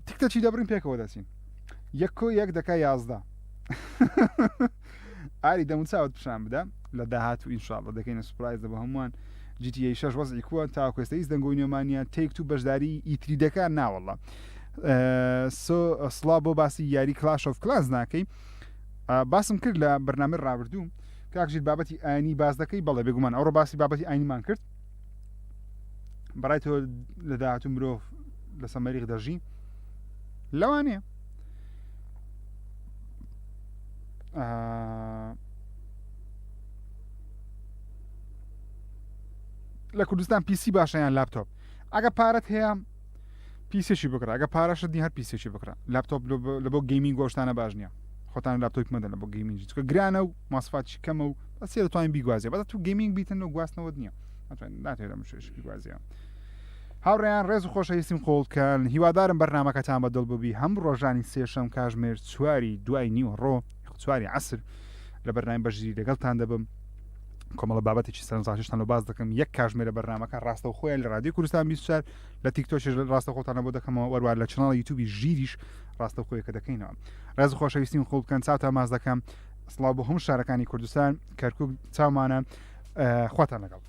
تیکتە چی دەبڕین پێکەوە دەچین 1 دەکا 11 ئاری دەمون چاوت پیشان بدە لە داهاتوو ئینشاءڵڵا دەکەینە سوپرایز دەبە هەمووان GTA 6 وەزعی کووە تاکو ئێستا هیچ دەنگۆی نێمانە تێک و بەشداری ئیتری دەکات ناوەڵڵا سڵا بۆ باسی یاری کلاش ئۆف کلاس ناکەی باسم کرد لە بەرنامە ڕابردوو کاکژیر بابەتی ئاینی باز دەکەی بەڵێ بێگومان ئەوڕۆ باسی بابەتی ئاینیمان کرد بەڕای تۆ لە داهاتوو مرۆڤ لە سەمەریخ دەژی لەوانەیە لە کوردستان پیسی باشەیان لاپتۆپ ئەگە پارەت هەیە پیسێکی بکڕە ئەگە پارەشت دی هەر پیسێکی بکڕە لاپتۆپ لە بۆ گەیمینگ گۆشتانە باش نییە خۆتان لاپتۆپ مەدەن لە بۆ گەیمینگی چکە گرانە و ماسفاتی کەمە و بەسێ دەتوانین بیگوازیە بەدە تو گەیمینگ بیتن و گواستنەوە نییە ناتێت مشێشکی گوازیە هاوڕێیان ڕێز و خۆشەویستیم قۆڵکەن هیوادارم بەرنامەکەتان بەدڵ ببی هەم ڕۆژانی سێشەم کاژمێر 4 دوای نیوەڕۆ 4 عەسر لە بەرنامەی بەشگیری لەگەڵتان دەبم کۆمەڵە بابەتێکی سەرنجڕاکێشتان و باز دەکەم یەک کاژمێرە بەرنامەکە ڕاستە و خۆیان لە رادیۆ کوردستان 24 لە تیکتۆکیش ڕاستە خۆتانە بۆ دەکەمەوە وەروار لە چناڵی یوتیوبی ژیریش ڕاستە خۆیەکە دەکەینەوە ڕێز و خۆشەویستیم قۆڵکەن چاوتان ماز دەکەم سڵاو بۆ هەموو شارەکانی کوردستان کەرکووک چاومانە خواتان لەگەڵ